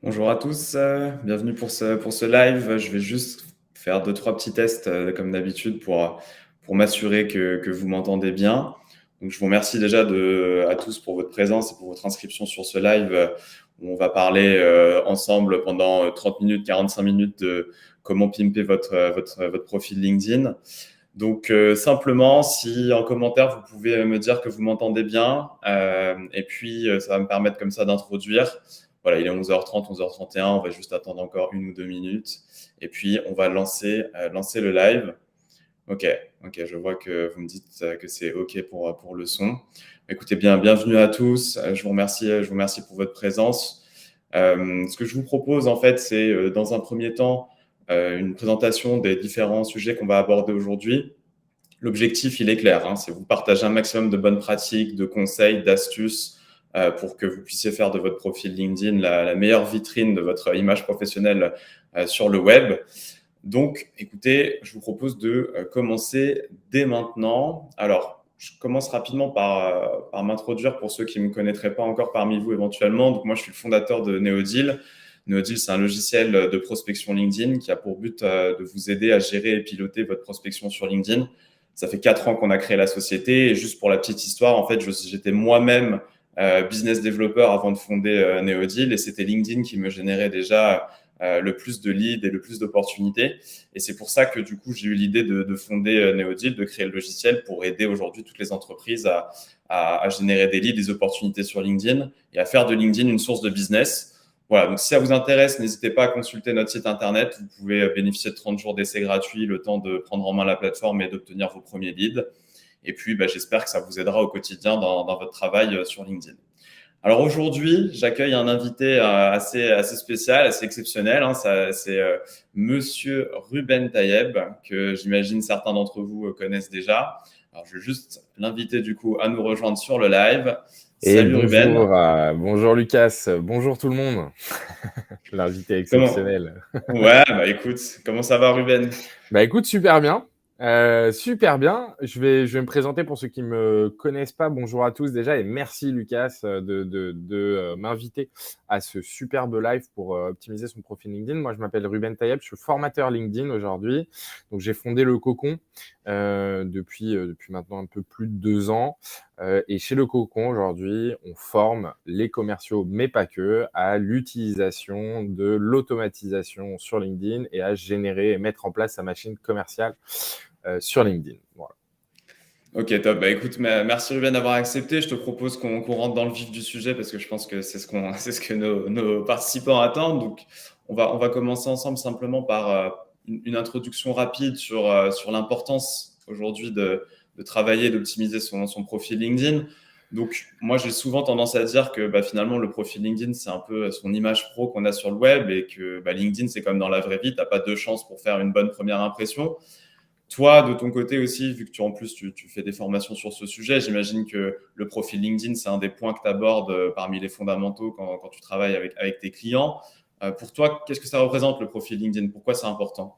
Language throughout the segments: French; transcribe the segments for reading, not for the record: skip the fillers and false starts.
Bonjour à tous, bienvenue pour ce live. Je vais juste faire deux, trois petits tests comme d'habitude pour m'assurer que vous m'entendez bien. Donc, je vous remercie déjà à tous pour votre présence et pour votre inscription sur ce live où on va parler ensemble pendant 30 minutes, 45 minutes de comment pimper votre profil LinkedIn. Donc, simplement, si en commentaire, vous pouvez me dire que vous m'entendez bien, et puis ça va me permettre comme ça d'introduire. Voilà, il est 11h30, 11h31, on va juste attendre encore 1 ou 2 minutes, et puis on va lancer le live. Ok, ok, je vois que vous me dites que c'est ok pour le son. Écoutez bien, bienvenue à tous. Je vous remercie pour votre présence. Ce que je vous propose, en fait, c'est dans un premier temps une présentation des différents sujets qu'on va aborder aujourd'hui. L'objectif, il est clair, hein, c'est vous partager un maximum de bonnes pratiques, de conseils, d'astuces pour que vous puissiez faire de votre profil LinkedIn la meilleure vitrine de votre image professionnelle sur le web. Donc, écoutez, je vous propose de commencer dès maintenant. Alors, je commence rapidement par m'introduire pour ceux qui ne me connaîtraient pas encore parmi vous éventuellement. Donc, moi, je suis le fondateur de Neodeal. Neodeal, c'est un logiciel de prospection LinkedIn qui a pour but de vous aider à gérer et piloter votre prospection sur LinkedIn. Ça fait 4 ans qu'on a créé la société. Et juste pour la petite histoire, en fait, j'étais moi-même business developer avant de fonder Neodeal. Et c'était LinkedIn qui me générait déjà le plus de leads et le plus d'opportunités. Et c'est pour ça que du coup, j'ai eu l'idée de fonder Neodeal, de créer le logiciel pour aider aujourd'hui toutes les entreprises à générer des leads, des opportunités sur LinkedIn et à faire de LinkedIn une source de business. Voilà, donc si ça vous intéresse, n'hésitez pas à consulter notre site internet. Vous pouvez bénéficier de 30 jours d'essai gratuit, le temps de prendre en main la plateforme et d'obtenir vos premiers leads. Et puis, j'espère que ça vous aidera au quotidien dans votre travail sur LinkedIn. Alors aujourd'hui, j'accueille un invité assez spécial, assez exceptionnel. Hein. C'est Monsieur Ruben Tayeb, que j'imagine certains d'entre vous connaissent déjà. Alors je vais juste l'inviter du coup à nous rejoindre sur le live. Et Salut Ruben. bonjour Lucas, bonjour tout le monde. L'invité Comment? exceptionnel. Ouais, écoute, comment ça va Ruben? Bah écoute, super bien. Super bien. Je vais me présenter pour ceux qui me connaissent pas. Bonjour à tous déjà et merci Lucas de m'inviter à ce superbe live pour optimiser son profil LinkedIn. Moi, je m'appelle Ruben Tayeb, je suis formateur LinkedIn aujourd'hui. Donc, j'ai fondé le Cocon depuis maintenant un peu plus de 2 ans. Et chez le Cocon, aujourd'hui, on forme les commerciaux, mais pas que, à l'utilisation de l'automatisation sur LinkedIn et à générer et mettre en place sa machine commerciale sur LinkedIn. Voilà. Ok, top. Écoute, merci Ruben d'avoir accepté. Je te propose qu'on rentre dans le vif du sujet parce que je pense que c'est ce que nos participants attendent. Donc, on va commencer ensemble simplement par une introduction rapide sur l'importance aujourd'hui de travailler, d'optimiser son profil LinkedIn. Donc, moi, j'ai souvent tendance à dire que finalement, le profil LinkedIn, c'est un peu son image pro qu'on a sur le web et que LinkedIn, c'est comme dans la vraie vie, tu n'as pas deux chances pour faire une bonne première impression. Toi, de ton côté aussi, vu que tu fais des formations sur ce sujet, j'imagine que le profil LinkedIn, c'est un des points que tu abordes parmi les fondamentaux quand tu travailles avec tes clients. Pour toi, qu'est-ce que ça représente le profil LinkedIn? Pourquoi c'est important?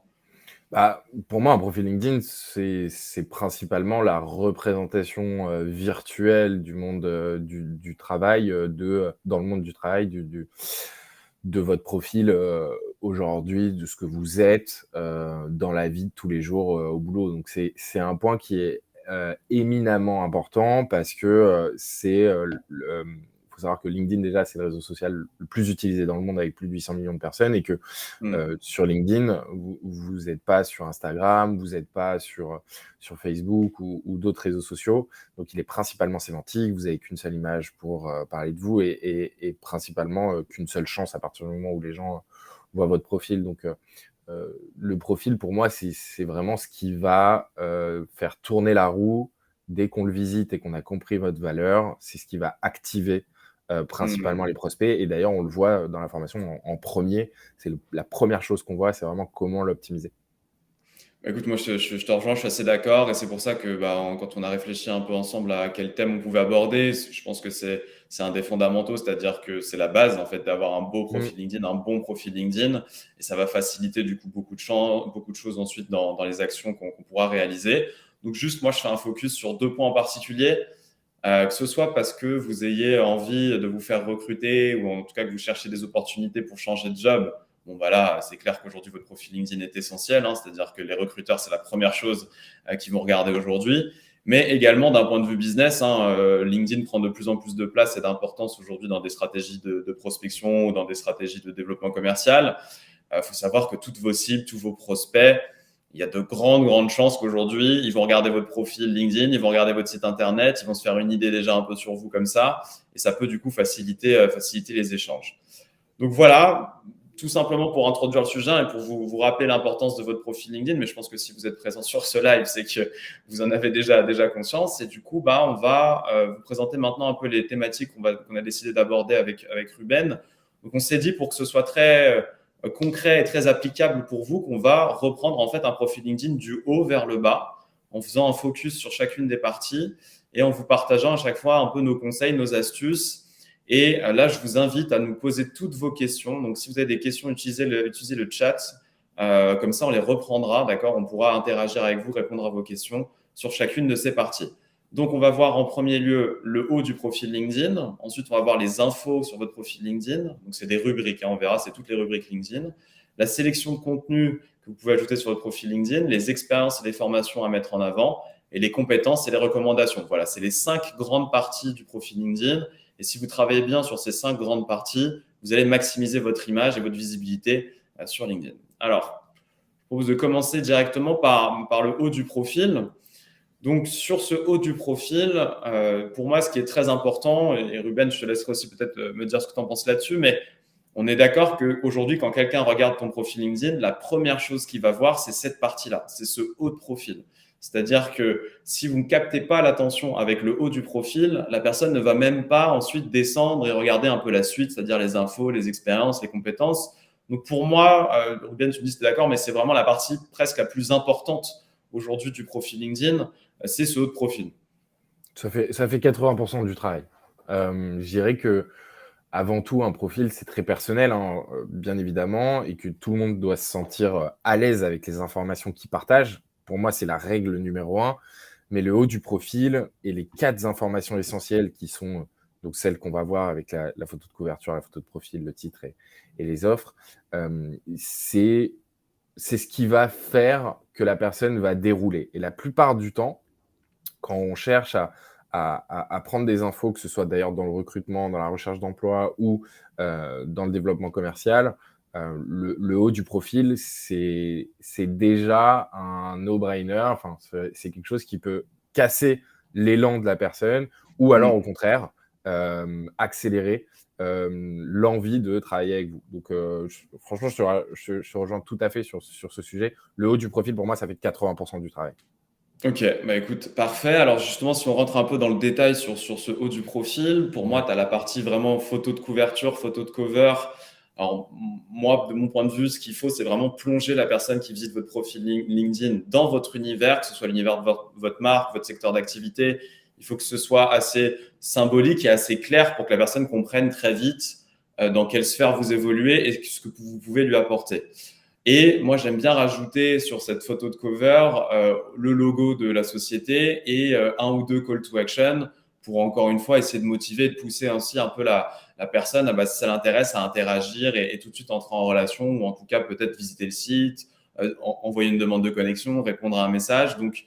Pour moi, un profil LinkedIn, c'est principalement la représentation virtuelle du monde du travail, dans le monde du travail, de votre profil aujourd'hui, de ce que vous êtes dans la vie de tous les jours au boulot. Donc, c'est un point qui est éminemment important parce que faut savoir que LinkedIn, déjà, c'est le réseau social le plus utilisé dans le monde avec plus de 800 millions de personnes et que Hmm. sur LinkedIn, vous n'êtes pas sur Instagram, vous n'êtes pas sur Facebook ou d'autres réseaux sociaux. Donc, il est principalement sémantique. Vous n'avez qu'une seule image pour parler de vous et principalement qu'une seule chance à partir du moment où les gens voient votre profil. Donc, le profil, pour moi, c'est vraiment ce qui va faire tourner la roue dès qu'on le visite et qu'on a compris votre valeur. C'est ce qui va activer principalement Hmm. les prospects. Et d'ailleurs, on le voit dans la formation en premier. C'est la première chose qu'on voit, c'est vraiment comment l'optimiser. Écoute, moi, je te rejoins, je suis assez d'accord. Et c'est pour ça que quand on a réfléchi un peu ensemble à quel thème on pouvait aborder, je pense que c'est un des fondamentaux, c'est-à-dire que c'est la base, en fait, d'avoir un beau Mm. profil LinkedIn, un bon profil LinkedIn. Et ça va faciliter, du coup, beaucoup de choses ensuite dans les actions qu'on pourra réaliser. Donc, juste, moi, je fais un focus sur deux points en particulier. Que ce soit parce que vous ayez envie de vous faire recruter ou en tout cas que vous cherchez des opportunités pour changer de job. Bon, voilà, c'est clair qu'aujourd'hui, votre profil LinkedIn est essentiel, hein, c'est-à-dire que les recruteurs, c'est la première chose qu'ils vont regarder aujourd'hui. Mais également, d'un point de vue business, hein, LinkedIn prend de plus en plus de place et d'importance aujourd'hui dans des stratégies de prospection ou dans des stratégies de développement commercial. Faut savoir que toutes vos cibles, tous vos prospects, il y a de grandes chances qu'aujourd'hui, ils vont regarder votre profil LinkedIn, ils vont regarder votre site internet, ils vont se faire une idée déjà un peu sur vous comme ça, et ça peut du coup faciliter les échanges. Donc voilà, tout simplement pour introduire le sujet et pour vous rappeler l'importance de votre profil LinkedIn, mais je pense que si vous êtes présent sur ce live, c'est que vous en avez déjà conscience. Et du coup, on va vous présenter maintenant un peu les thématiques qu'on a décidé d'aborder avec Ruben. Donc on s'est dit, pour que ce soit très concret et très applicable pour vous, qu'on va reprendre en fait un profil LinkedIn du haut vers le bas, en faisant un focus sur chacune des parties et en vous partageant à chaque fois un peu nos conseils, nos astuces. Et là, je vous invite à nous poser toutes vos questions. Donc, si vous avez des questions, utilisez le chat. Comme ça, on les reprendra, d'accord? On pourra interagir avec vous, répondre à vos questions sur chacune de ces parties. Donc, on va voir en premier lieu le haut du profil LinkedIn. Ensuite, on va voir les infos sur votre profil LinkedIn. Donc, c'est des rubriques, hein, on verra, c'est toutes les rubriques LinkedIn. La sélection de contenu que vous pouvez ajouter sur votre profil LinkedIn, les expériences et les formations à mettre en avant, et les compétences et les recommandations. Voilà, c'est les 5 grandes parties du profil LinkedIn. Et si vous travaillez bien sur ces 5 grandes parties, vous allez maximiser votre image et votre visibilité sur LinkedIn. Alors, je propose de commencer directement par le haut du profil. Donc, sur ce haut du profil, pour moi, ce qui est très important, et Ruben, je te laisserai aussi peut-être me dire ce que tu en penses là-dessus, mais on est d'accord qu'aujourd'hui, quand quelqu'un regarde ton profil LinkedIn, la première chose qu'il va voir, c'est cette partie-là, c'est ce haut de profil. C'est-à-dire que si vous ne captez pas l'attention avec le haut du profil, la personne ne va même pas ensuite descendre et regarder un peu la suite, c'est-à-dire les infos, les expériences, les compétences. Donc pour moi, Ruben, tu me dis que tu es d'accord, mais c'est vraiment la partie presque la plus importante aujourd'hui du profil LinkedIn, c'est ce haut de profil. Ça fait 80% du travail. Je dirais que avant tout, un profil, c'est très personnel, hein, bien évidemment, et que tout le monde doit se sentir à l'aise avec les informations qu'il partage. Pour moi, c'est la règle numéro 1. Mais le haut du profil et les 4 informations essentielles qui sont donc celles qu'on va voir avec la photo de couverture, la photo de profil, le titre et les offres, c'est ce qui va faire que la personne va dérouler. Et la plupart du temps, quand on cherche à prendre des infos, que ce soit d'ailleurs dans le recrutement, dans la recherche d'emploi ou dans le développement commercial, le haut du profil, c'est déjà un no-brainer. Enfin, c'est quelque chose qui peut casser l'élan de la personne ou alors au contraire accélérer l'envie de travailler avec vous. Donc franchement, je te rejoins tout à fait sur ce sujet. Le haut du profil, pour moi, ça fait 80% du travail. Ok, écoute, parfait. Alors justement, si on rentre un peu dans le détail sur ce haut du profil, pour moi, tu as la partie vraiment photo de couverture, photo de cover. Alors moi, de mon point de vue, ce qu'il faut, c'est vraiment plonger la personne qui visite votre profil LinkedIn dans votre univers, que ce soit l'univers de votre marque, votre secteur d'activité. Il faut que ce soit assez symbolique et assez clair pour que la personne comprenne très vite dans quelle sphère vous évoluez et ce que vous pouvez lui apporter. Et moi, j'aime bien rajouter sur cette photo de cover le logo de la société et un ou deux call to action pour encore une fois essayer de motiver et de pousser ainsi un peu la personne, si ça l'intéresse, à interagir et tout de suite entrer en relation ou en tout cas peut-être visiter le site, envoyer une demande de connexion, répondre à un message. Donc,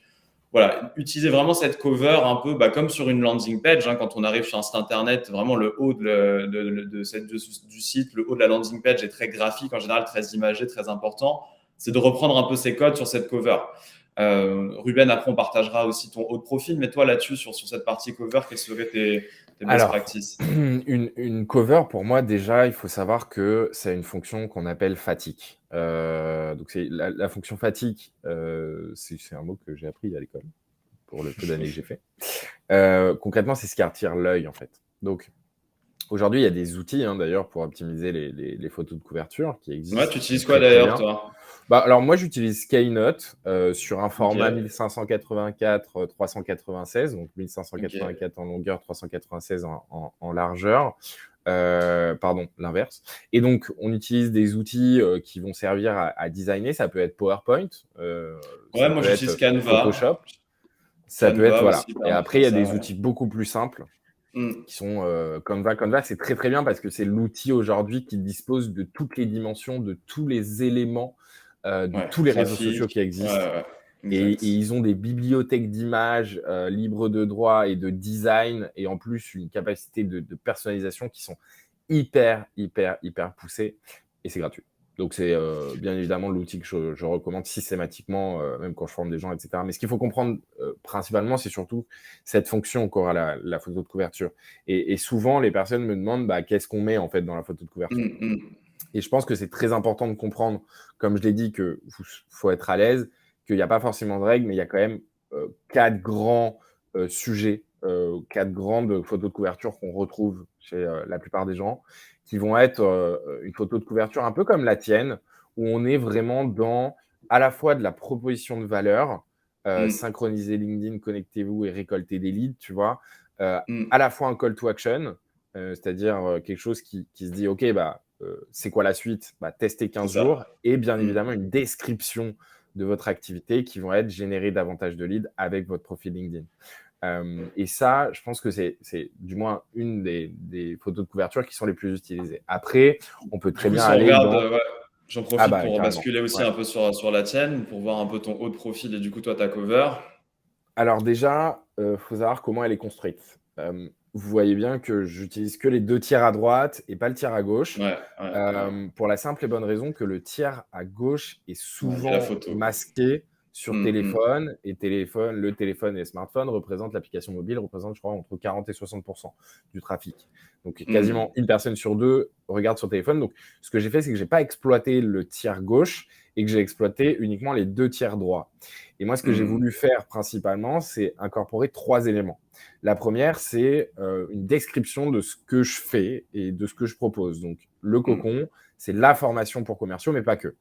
voilà, utilisez vraiment cette cover un peu comme sur une landing page. Hein, quand on arrive sur un site internet, vraiment le haut du site, le haut de la landing page est très graphique, en général très imagé, très important. C'est de reprendre un peu ces codes sur cette cover. Ruben, après, on partagera aussi ton haut de profil. Mais toi, là-dessus, sur cette partie cover, quelles seraient tes best practices? Une cover, pour moi, déjà, il faut savoir que c'est une fonction qu'on appelle fatigue. Donc, c'est la fonction fatigue, c'est un mot que j'ai appris à l'école, pour le peu d'années que j'ai fait. Concrètement, c'est ce qui attire l'œil, en fait. Donc, aujourd'hui, il y a des outils, d'ailleurs, pour optimiser les photos de couverture qui existent. Ouais, tu utilises quoi d'ailleurs, toi? Alors, moi, j'utilise Skynote sur un format 1584-396, donc 1584 en longueur, 396 en largeur. Pardon, l'inverse. Et donc, on utilise des outils qui vont servir à designer. Ça peut être PowerPoint. Ouais, moi, j'utilise Canva. Photoshop. Ça peut être, Canva voilà. aussi Et permet de après, il faire y a ça. des Ouais. outils beaucoup plus simples Mm. qui sont Canva. Canva, c'est très très bien parce que c'est l'outil aujourd'hui qui dispose de toutes les dimensions, de tous les éléments, de Ouais, tous les réseaux sociaux graphique. qui Ouais, existent. ouais, Et exact. ils ont des bibliothèques d'images libres de droit et de design, et en plus une capacité de personnalisation qui sont hyper, hyper, hyper poussées. Et c'est gratuit. Donc c'est bien évidemment l'outil que je recommande systématiquement, même quand je forme des gens, etc. Mais ce qu'il faut comprendre principalement, c'est surtout cette fonction qu'aura la photo de couverture. Et souvent, les personnes me demandent bah, qu'est-ce qu'on met en fait dans la photo de couverture. Mm, mm. Et je pense que c'est très important de comprendre, comme je l'ai dit, qu'il faut être à l'aise, qu'il n'y a pas forcément de règles, mais il y a quand même 4 grands sujets, 4 grandes photos de couverture qu'on retrouve chez la plupart des gens, qui vont être une photo de couverture un peu comme la tienne, où on est vraiment dans à la fois de la proposition de valeur, Mm, synchroniser LinkedIn, connectez-vous et récolter des leads, tu vois, mm. à la fois un call to action, c'est-à-dire quelque chose qui se dit, OK, bah, c'est quoi la suite? Bah, tester C'est 15 jours ça. et bien Mm. évidemment une description de votre activité qui vont être générer davantage de leads avec votre profil LinkedIn. Et ça, je pense que c'est du moins une des photos de couverture qui sont les plus utilisées. Après, on peut Du très coup, bien si on aller regarde, dans... ouais, j'en Ah profite bah, pour carrément. basculer aussi Ouais. un peu sur la tienne, pour voir un peu ton haut de profil et du coup, toi, ta cover. Alors déjà, faut savoir comment elle est construite. Vous voyez bien que j'utilise que les 2 tiers à droite et pas le tiers à gauche, Ouais, ouais, ouais. pour la simple et bonne raison que le tiers à gauche est Ouais, c'est la souvent photo. masqué sur Mm, mm, téléphone, et le téléphone et le smartphone représentent l'application mobile représente, je crois, entre 40 et 60 du trafic. Donc quasiment mm, une personne sur 2 regarde sur téléphone. Donc ce que j'ai fait, c'est que j'ai pas exploité le tiers gauche et que j'ai exploité uniquement les 2 tiers droits. Et moi, ce que j'ai mm, voulu faire principalement, c'est incorporer 3 éléments. La première, c'est une description de ce que je fais et de ce que je propose. Donc, le mm, cocon, c'est la formation pour commerciaux, mais pas que.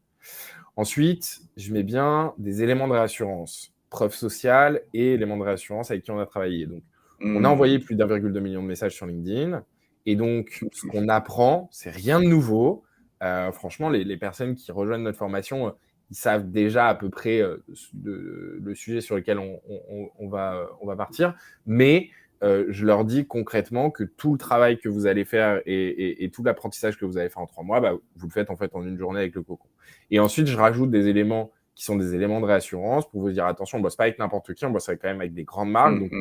Ensuite, je mets bien des éléments de réassurance, preuve sociale et éléments de réassurance avec qui on a travaillé. Donc, on a envoyé mm. plus d'1,2 million de messages sur LinkedIn. Et donc, ce qu'on apprend, c'est rien de nouveau. Franchement, les personnes qui rejoignent notre formation, ils savent déjà à peu près le sujet sur lequel on va partir. Mais je leur dis concrètement que tout le travail que vous allez faire et tout l'apprentissage que vous allez faire en 3 mois, bah, vous le faites en fait en une journée avec le cocon. Et ensuite, je rajoute des éléments qui sont des éléments de réassurance pour vous dire attention, on ne bosse pas avec n'importe qui, on bosse quand même avec des grandes marques. Donc,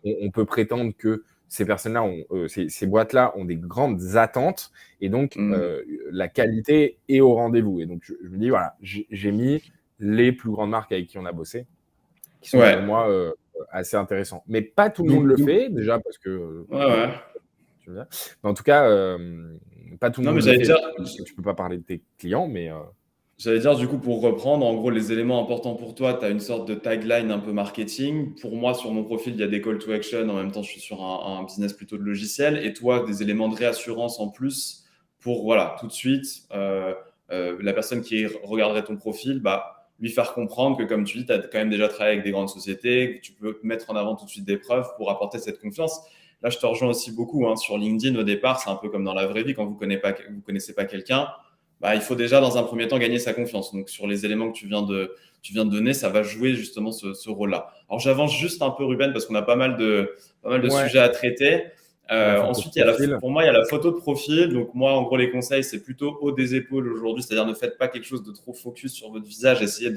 on peut prétendre que ces personnes-là, ces boîtes-là ont des grandes attentes, et donc la qualité est au rendez-vous. Et donc, je me dis, voilà, j'ai mis les plus grandes marques avec qui on a bossé, qui sont pour Ouais. moi assez intéressants. Mais pas tout le monde Donc, le fait, déjà parce que, ouais, ouais. tu me dis, mais en tout cas, pas tout le Non, mais monde le fait parce que tu ne peux pas parler de tes clients, mais j'allais dire, du coup, pour reprendre, en gros, les éléments importants pour toi, tu as une sorte de tagline un peu marketing. Pour moi, sur mon profil, il y a des call to action. En même temps, je suis sur un business plutôt de logiciel. Et toi, des éléments de réassurance en plus pour, voilà, tout de suite, la personne qui regarderait ton profil, bah, lui faire comprendre que, comme tu dis, tu as quand même déjà travaillé avec des grandes sociétés, que tu peux mettre en avant tout de suite des preuves pour apporter cette confiance. Là, je te rejoins aussi beaucoup hein, sur LinkedIn. Au départ, c'est un peu comme dans la vraie vie, quand vous connaissez pas quelqu'un, bah, il faut déjà dans un premier temps gagner sa confiance. Donc sur les éléments que tu viens de donner, ça va jouer justement ce rôle-là. Alors j'avance juste un peu Ruben parce qu'on a pas mal de ouais, sujets à traiter. la photo de Ensuite, profil. pour moi, il y a la photo de profil. Donc moi, en gros, les conseils, c'est plutôt haut des épaules aujourd'hui, c'est-à-dire ne faites pas quelque chose de trop focus sur votre visage, essayez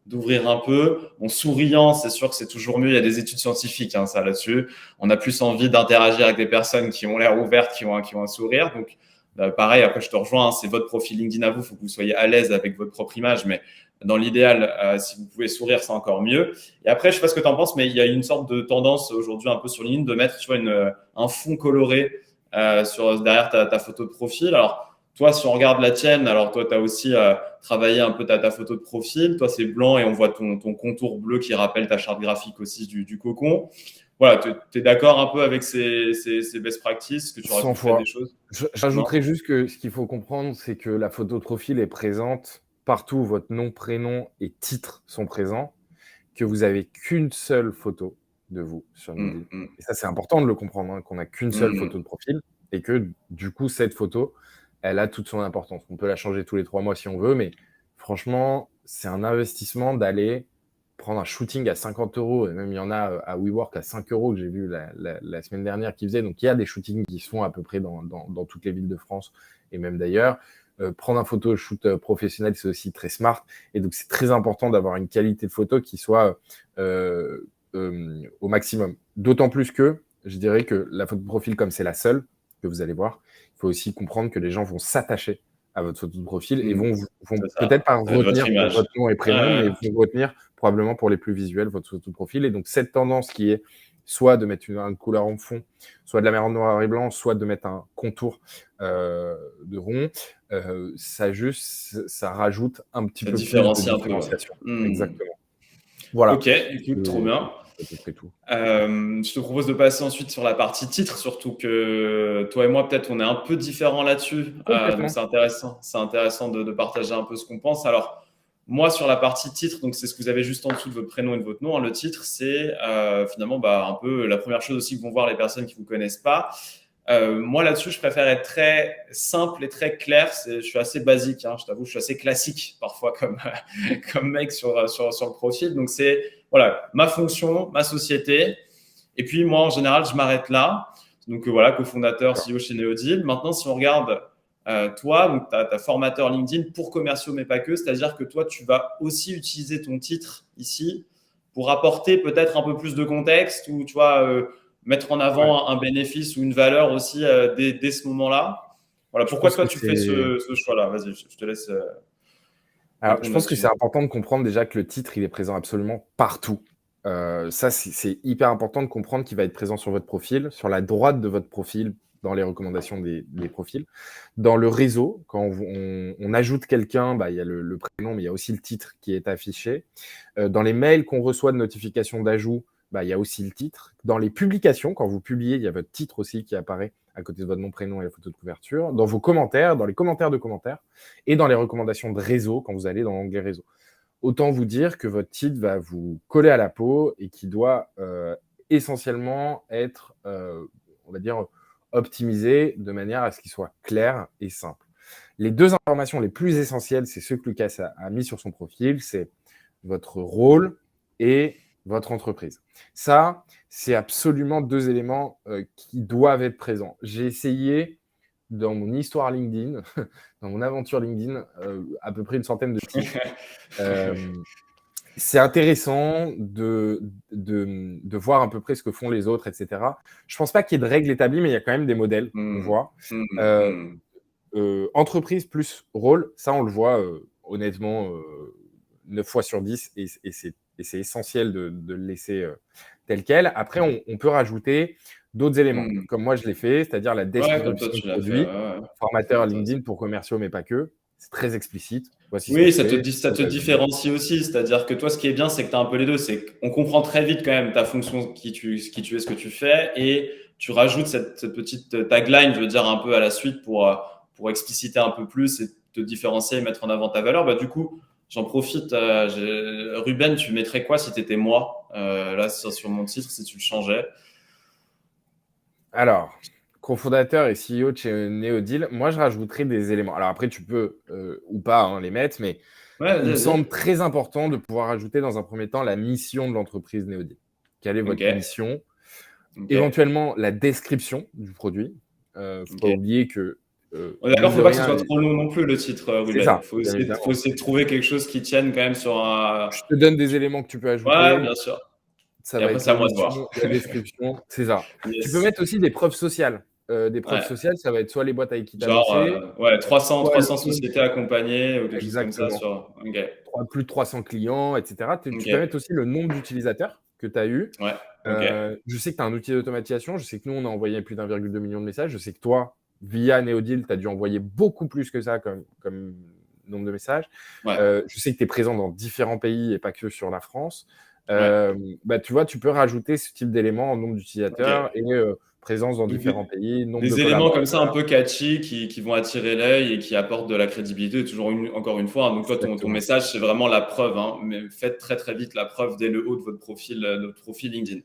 d'ouvrir un peu. En souriant, c'est sûr que c'est toujours mieux. Il y a des études scientifiques, hein, ça là-dessus. On a plus envie d'interagir avec des personnes qui ont l'air ouvertes, qui ont un sourire. Donc pareil, après, je te rejoins, hein, c'est votre profil LinkedIn à vous, il faut que vous soyez à l'aise avec votre propre image, mais dans l'idéal, si vous pouvez sourire, c'est encore mieux. Et après, je sais pas ce que tu en penses, mais il y a une sorte de tendance aujourd'hui un peu sur LinkedIn de mettre, tu vois, un fond coloré derrière ta photo de profil. Alors, toi, si on regarde la tienne, alors toi, tu as aussi travaillé un peu ta photo de profil. Toi, c'est blanc et on voit ton contour bleu qui rappelle ta charte graphique aussi du cocon. Voilà, tu es d'accord un peu avec ces best practices, que tu aurais 100 pu faire des fois. choses? Non? J'ajouterais juste que ce qu'il faut comprendre, c'est que la photo de profil est présente partout où votre nom, prénom et titre sont présents, que vous avez qu'une seule photo de vous sur LinkedIn. Mm, Et ça, c'est important de le comprendre, hein, qu'on n'a qu'une seule photo de mm, profil et que du coup, cette photo, elle a toute son importance. On peut la changer tous les 3 mois si on veut, mais franchement, c'est un investissement d'aller prendre un shooting à 50 €, et même il y en a à WeWork à 5 € que j'ai vu la semaine dernière qui faisaient. Donc il y a des shootings qui se font à peu près dans toutes les villes de France et même d'ailleurs. Prendre un photo shoot professionnel, c'est aussi très smart. Et donc c'est très important d'avoir une qualité de photo qui soit au maximum. D'autant plus que je dirais que la photo de profil, comme c'est la seule que vous allez voir, il faut aussi comprendre que les gens vont s'attacher à votre photo de profil et vont C'est ça. peut-être pas Ça va être votre retenir pour image. votre nom et prénom, Ouais, mais vont retenir probablement pour les plus visuels votre photo de profil. Et donc cette tendance qui est soit de mettre une couleur en fond, soit de la mettre en noir et blanc, soit de mettre un contour de rond, ça rajoute un petit ça peu plus de différencie un peu. Ouais. différenciation. Exactement. Voilà. Ok, écoute, trop bien. C'est à peu près tout. Je te propose de passer ensuite sur la partie titre, surtout que toi et moi, peut-être, on est un peu différents là-dessus. Donc, Complètement. c'est intéressant. C'est intéressant de partager un peu ce qu'on pense. Alors, moi, sur la partie titre, donc c'est ce que vous avez juste en dessous de votre prénom et de votre nom. Hein. Le titre, c'est finalement un peu la première chose aussi que vont voir les personnes qui ne vous connaissent pas. Moi, là-dessus, je préfère être très simple et très clair. Je suis assez basique, hein, je t'avoue, je suis assez classique parfois comme mec sur le profil. Donc, c'est voilà, ma fonction, ma société. Et puis, moi, en général, je m'arrête là. Donc, voilà, cofondateur, CEO chez Neodil. Maintenant, si on regarde toi, donc tu as formateur LinkedIn pour commerciaux, mais pas que. C'est-à-dire que toi, tu vas aussi utiliser ton titre ici pour apporter peut-être un peu plus de contexte ou, tu vois, mettre en avant un bénéfice ou une valeur aussi dès ce moment-là. Voilà, Je pourquoi pense toi, que tu fais c'est ce choix-là? Vas-y, je te laisse Alors, je répondre pense que là-dessus. c'est important de comprendre déjà que le titre, il est présent absolument partout. Ça, c'est hyper important de comprendre qu'il va être présent sur votre profil, sur la droite de votre profil, dans les recommandations des profils. Dans le réseau, quand on ajoute quelqu'un, il y a le prénom, mais il y a aussi le titre qui est affiché. Dans les mails qu'on reçoit de notification d'ajout, il y a aussi le titre. Dans les publications, quand vous publiez, il y a votre titre aussi qui apparaît à côté de votre nom, prénom et la photo de couverture. Dans vos commentaires, dans les commentaires de commentaires et dans les recommandations de réseau quand vous allez dans l'onglet réseau. Autant vous dire que votre titre va vous coller à la peau et qui doit essentiellement être, on va dire, optimisé de manière à ce qu'il soit clair et simple. Les deux informations les plus essentielles, c'est ce que Lucas a mis sur son profil, c'est votre rôle et votre entreprise. Ça, c'est absolument deux éléments qui doivent être présents. J'ai essayé dans mon histoire LinkedIn, dans mon aventure LinkedIn, à peu près une centaine de titres. C'est intéressant de voir à peu près ce que font les autres, etc. Je ne pense pas qu'il y ait de règles établies, mais il y a quand même des modèles qu'on voit. Entreprise plus rôle, ça on le voit honnêtement 9 fois sur 10 et c'est essentiel de le laisser tel quel. Après, on peut rajouter d'autres éléments, comme moi je l'ai fait, c'est-à-dire la Ouais, comme toi, description de tu l'as fait. produit, Ouais. formateur LinkedIn pour commerciaux, mais pas que. C'est très explicite. Voici ce que Oui, je fais. ça te différencie aussi. C'est-à-dire que toi, ce qui est bien, c'est que tu as un peu les deux. C'est qu'on comprend très vite quand même ta fonction, qui tu es, ce que tu fais. Et tu rajoutes cette petite tagline, je veux dire, un peu à la suite pour expliciter un peu plus et te différencier et mettre en avant ta valeur. Du coup, j'en profite. Ruben, tu mettrais quoi si tu étais moi là sur mon titre, si tu le changeais? Alors, cofondateur et CEO de chez Neodil, moi je rajouterais des éléments. Alors après, tu peux ou pas les mettre, mais Ouais, il me vas-y, semble vas-y. très important de pouvoir ajouter dans un premier temps la mission de l'entreprise Neodil. Quelle est Ok, votre mission? ok, Éventuellement, la description du produit. Faut pas ok. oublier que, On est d'accord, mine de faut pas que ce rien, soit trop long non plus le titre, c'est Ruben. ça, bien Faut évidemment. essayer de trouver quelque chose qui tienne quand même sur un. Je te donne des éléments que tu peux Ouais, ajouter. bien sûr. Ça Et va après, être c'est à la moi de voir. mission, la description, c'est ça. Tu peux Yes. mettre aussi des preuves sociales. Des preuves Ouais. sociales, ça va être soit les boîtes avec qui tu as Genre, bossé, ouais, 300, soit le 300 nombre, sociétés accompagnées ou quelque chose comme ça exactement, sur. Ok. plus de 300 clients, etc. Tu peux mettre Ok. aussi le nombre d'utilisateurs que tu as eu. Ouais. Ok. Je sais que tu as un outil d'automatisation. Je sais que nous, on a envoyé plus d'1,2 million de messages. Je sais que toi, via Neodil, tu as dû envoyer beaucoup plus que ça comme nombre de messages. Ouais. Je sais que tu es présent dans différents pays et pas que sur la France. Ouais. Tu vois, tu peux rajouter ce type d'éléments en nombre d'utilisateurs Ok. et présence dans Donc, différents pays, nombre de des éléments comme ça un collaborateurs. peu catchy qui vont attirer l'œil et qui apportent de la crédibilité. Toujours encore une fois. Hein. Donc, toi, ton Exactement. message, c'est vraiment la preuve. Hein. Mais faites très, très vite la preuve dès le haut de votre profil LinkedIn.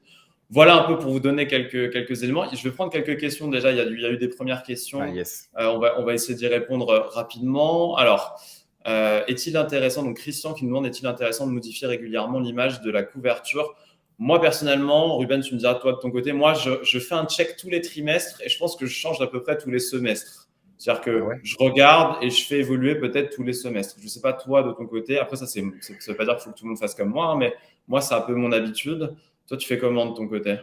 Voilà un peu pour vous donner quelques éléments. Je vais prendre quelques questions déjà. Il y a eu des premières Ah questions. yes. On va essayer d'y répondre rapidement. Alors, est-il intéressant, donc Christian qui nous demande, est-il intéressant de modifier régulièrement l'image de la couverture? Moi, personnellement, Ruben, tu me diras toi de ton côté, moi, je fais un check tous les trimestres et je pense que je change à peu près tous les semestres. C'est-à-dire Ah que ouais? je regarde et je fais évoluer peut-être tous les semestres. Je ne sais pas toi de ton côté. Après, ça ne veut pas dire qu'il faut que tout le monde fasse comme moi, hein, mais moi, c'est un peu mon habitude. Toi, tu fais comment de ton côté?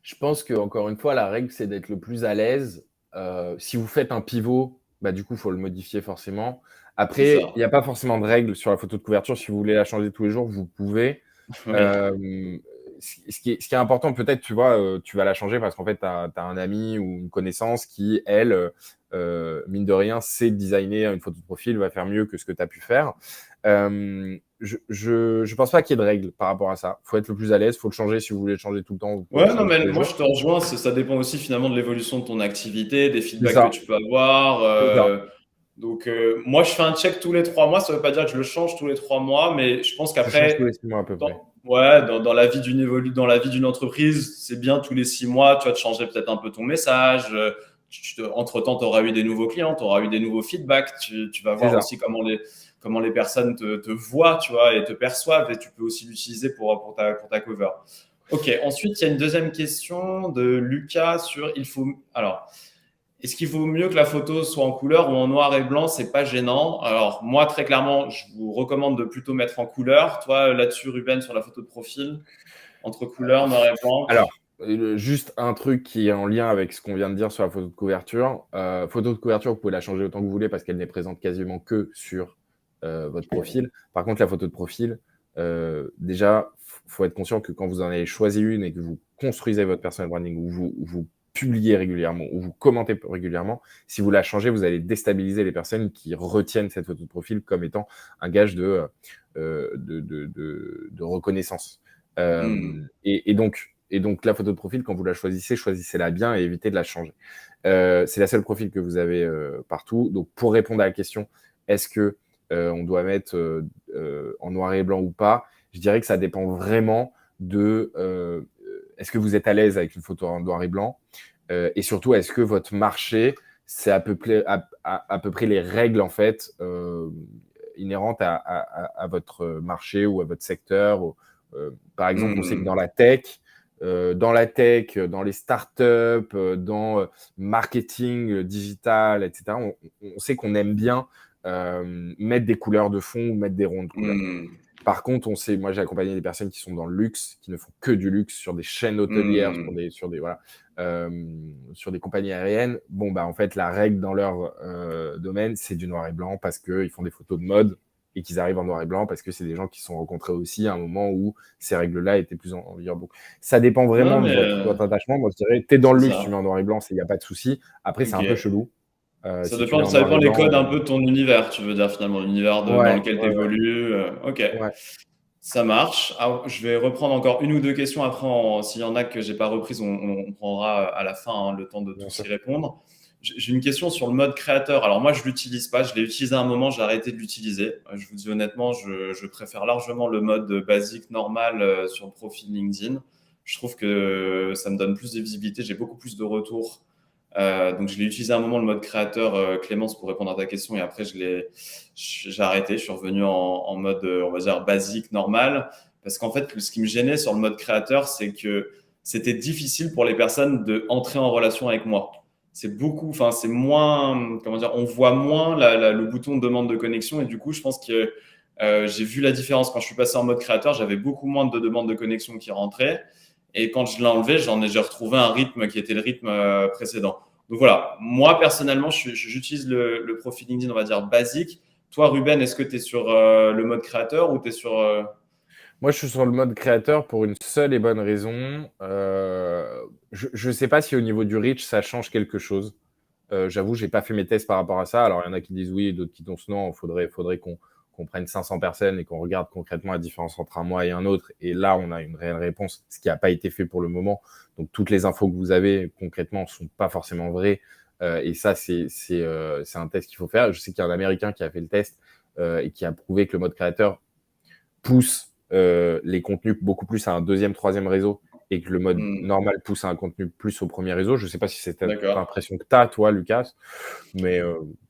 Je pense que encore une fois, la règle, c'est d'être le plus à l'aise. Si vous faites un pivot, bah, du coup, il faut le modifier forcément. C'est Après, il ça. n'y a pas forcément de règle sur la photo de couverture. Si vous voulez la changer tous les jours, vous pouvez. Oui. Euh, ce qui est important, peut-être, tu vois, tu vas la changer parce qu'en fait, tu as un ami ou une connaissance qui, elle, mine de rien, sait designer une photo de profil, va faire mieux que ce que tu as pu faire. Je pense pas qu'il y ait de règles par rapport à ça. Il faut être le plus à l'aise, il faut le changer. Si vous voulez le changer tout le temps, vous pouvez le Ouais, non, changer tous mais les moi jours. je te rejoins, ça dépend aussi finalement de l'évolution de ton activité, des C'est feedbacks que ça, tu peux avoir. c'est ça. Donc, moi je fais un check tous les 3 mois, ça veut pas dire que je le change tous les 3 mois, mais je pense Tu changes tous qu'après, les 6 mois à peu près. dans la vie dans la vie d'une entreprise, c'est bien tous les 6 mois, tu vas te changer peut-être un peu ton message. Entre-temps, tu auras eu des nouveaux clients, tu auras eu des nouveaux feedbacks, tu vas C'est voir ça. aussi comment les personnes te voient, tu vois, et te perçoivent, et tu peux aussi l'utiliser pour ta cover. Ok, ensuite, il y a une deuxième question de Lucas sur alors, est-ce qu'il vaut mieux que la photo soit en couleur ou en noir et blanc? C'est pas gênant. Alors, moi, très clairement, je vous recommande de plutôt mettre en couleur. Toi, là-dessus, Ruben, sur la photo de profil, entre couleur, noir et blanc. Alors, juste un truc qui est en lien avec ce qu'on vient de dire sur la photo de couverture. Photo de couverture, vous pouvez la changer autant que vous voulez parce qu'elle n'est présente quasiment que sur votre profil. Par contre, la photo de profil, déjà, faut être conscient que quand vous en avez choisi une et que vous construisez votre personal branding ou vous publiez régulièrement ou vous commentez régulièrement, si vous la changez, vous allez déstabiliser les personnes qui retiennent cette photo de profil comme étant un gage de reconnaissance. Et donc, la photo de profil, quand vous la choisissez, choisissez-la bien et évitez de la changer. C'est la seule profil que vous avez partout. Donc, pour répondre à la question, est-ce que on doit mettre en noir et blanc ou pas? Je dirais que ça dépend vraiment de est-ce que vous êtes à l'aise avec une photo en noir et blanc et surtout, est-ce que votre marché, c'est à peu près les règles en fait inhérentes à votre marché ou à votre secteur. Par exemple, on sait que dans les startups, dans marketing digital, etc., on sait qu'on aime bien mettre des couleurs de fond ou mettre des ronds de couleurs. Par contre, on sait, moi j'ai accompagné des personnes qui sont dans le luxe, qui ne font que du luxe sur des chaînes hôtelières, sur des compagnies aériennes. Bon, bah en fait, la règle dans leur domaine, c'est du noir et blanc parce qu'ils font des photos de mode et qu'ils arrivent en noir et blanc parce que c'est des gens qui se sont rencontrés aussi à un moment où ces règles-là étaient plus en vigueur. Donc, ça dépend Non, vraiment de mais votre attachement. Moi, je dirais, t'es dans le c'est luxe, tu mets ça. en noir et blanc, il n'y a pas de souci. Après, c'est un peu Ok. chelou. Ça Si tu mets dépend, en ça noir dépend et les blanc, codes un peu de ton univers, tu veux dire finalement, l'univers dans ouais, lequel tu ouais, ouais, évolues. Ok, ouais. ça marche. Alors, je vais reprendre encore une ou deux questions. Après, s'il y en a que j'ai pas reprises, on prendra à la fin hein, le temps de Bien tous y sûr. répondre. J'ai une question sur le mode créateur. Alors moi, je l'utilise pas. Je l'ai utilisé à un moment, j'ai arrêté de l'utiliser. Je vous dis honnêtement, je préfère largement le mode basique, normal sur le profil LinkedIn. Je trouve que ça me donne plus de visibilité. J'ai beaucoup plus de retours. Donc je l'ai utilisé à un moment le mode créateur, Clémence, pour répondre à ta question. Et après, j'ai arrêté. Je suis revenu en mode, on va dire, basique, normal. Parce qu'en fait, ce qui me gênait sur le mode créateur, c'est que c'était difficile pour les personnes de entrer en relation avec moi. C'est moins, comment dire, on voit moins le bouton de demande de connexion et du coup, je pense que j'ai vu la différence quand je suis passé en mode créateur, j'avais beaucoup moins de demandes de connexion qui rentraient et quand je l'ai enlevé, j'ai retrouvé un rythme qui était le rythme précédent. Donc voilà, moi personnellement, j'utilise le profil LinkedIn, on va dire basique. Toi, Ruben, est-ce que tu es sur le mode créateur ou tu es sur Moi, je suis sur le mode créateur pour une seule et bonne raison. Je ne sais pas si au niveau du reach, ça change quelque chose. J'avoue, j'ai pas fait mes tests par rapport à ça. Alors, il y en a qui disent oui, d'autres qui disent non. Faudrait qu'on prenne 500 personnes et qu'on regarde concrètement la différence entre un mois et un autre. Et là, on a une réelle réponse, ce qui n'a pas été fait pour le moment. Donc, toutes les infos que vous avez concrètement ne sont pas forcément vraies. Et ça, c'est un test qu'il faut faire. Je sais qu'il y a un Américain qui a fait le test et qui a prouvé que le mode créateur pousse les contenus beaucoup plus à un deuxième, troisième réseau et que le mode normal pousse à un contenu plus au premier réseau. Je ne sais pas si c'est cette D'accord. impression que tu as, toi, Lucas, mais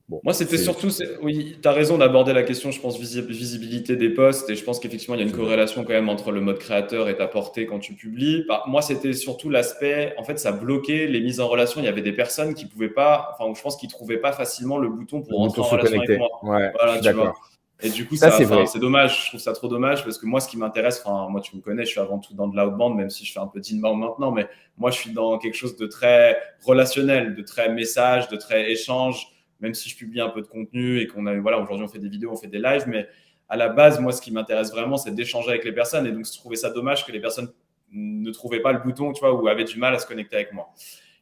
Bon, Moi, c'était surtout, oui, tu as raison d'aborder la question, je pense, visibilité des posts. Et je pense qu'effectivement, il y a une c'est ça. corrélation quand même entre le mode créateur et ta portée quand tu publies. Bah, moi, c'était surtout l'aspect, en fait, ça bloquait les mises en relation. Il y avait des personnes qui pouvaient pas, enfin, je pense qu'ils trouvaient pas facilement le bouton Le pour entrer bouton en se relation avec connecter. moi. Ouais, je Voilà, suis tu vois. d'accord. Et du coup, Ça, ça, c'est enfin, vrai. c'est dommage. Je trouve ça trop dommage parce que moi, ce qui m'intéresse, enfin, moi, tu me connais, je suis avant tout dans de l'outbound, même si je fais un peu d'inbound maintenant, mais moi, je suis dans quelque chose de très relationnel, de très message, de très échange, même si je publie un peu de contenu et qu'on a, voilà, aujourd'hui, on fait des vidéos, on fait des lives, mais à la base, moi, ce qui m'intéresse vraiment, c'est d'échanger avec les personnes. Et donc, je trouvais ça dommage que les personnes ne trouvaient pas le bouton, tu vois, ou avaient du mal à se connecter avec moi.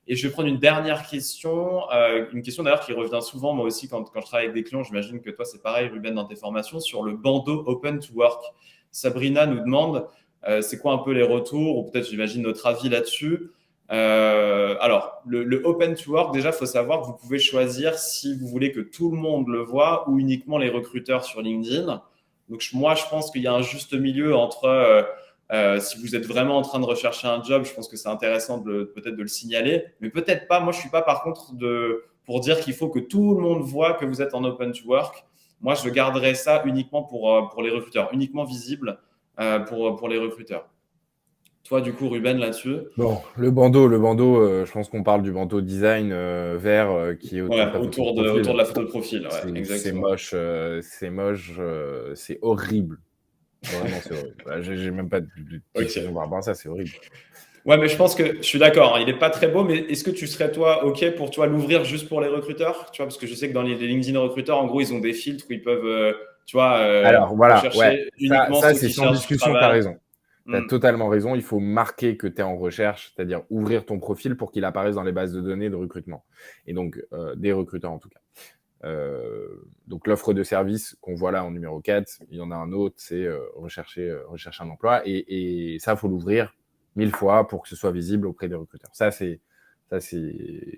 Et je vais prendre une dernière question, une question d'ailleurs qui revient souvent, moi aussi, quand je travaille avec des clients. J'imagine que toi, c'est pareil, Ruben, dans tes formations, sur le bandeau Open to Work. Sabrina nous demande, c'est quoi un peu les retours, ou peut-être, j'imagine, notre avis là-dessus. Alors, le Open to Work, déjà, il faut savoir que vous pouvez choisir si vous voulez que tout le monde le voit ou uniquement les recruteurs sur LinkedIn. Donc, moi, je pense qu'il y a un juste milieu entre si vous êtes vraiment en train de rechercher un job, je pense que c'est intéressant peut-être de le signaler, mais peut-être pas. Moi, je suis pas par contre pour dire qu'il faut que tout le monde voit que vous êtes en open to work. Moi, je garderai ça uniquement pour les recruteurs, uniquement visible pour les recruteurs. Toi, du coup, Ruben, là-dessus. Bon, le bandeau, je pense qu'on parle du bandeau design vert qui est autour de Ouais, ta photo de autour profil. de la photo de profil, ouais, C'est exactement. moche, c'est horrible. Vraiment, c'est horrible. Bah, j'ai même pas de discussion Ok. par rapport à ça, c'est horrible. Ouais, mais je pense que je suis d'accord, hein, il n'est pas très beau, mais est-ce que tu serais, toi, OK pour toi l'ouvrir juste pour les recruteurs? Tu vois, parce que je sais que dans les LinkedIn recruteurs, en gros, ils ont des filtres où ils peuvent, tu vois, Alors voilà, ouais, rechercher uniquement ça ceux c'est qui sans cherchent du discussion, tu as travail. raison. Tu as Hmm. totalement raison. Il faut marquer que tu es en recherche, c'est-à-dire ouvrir ton profil pour qu'il apparaisse dans les bases de données de recrutement. Et donc, des recruteurs en tout cas. Donc, l'offre de service qu'on voit là en numéro 4, il y en a un autre, c'est rechercher un emploi. Et ça, il faut l'ouvrir 1000 fois pour que ce soit visible auprès des recruteurs. Ça, c'est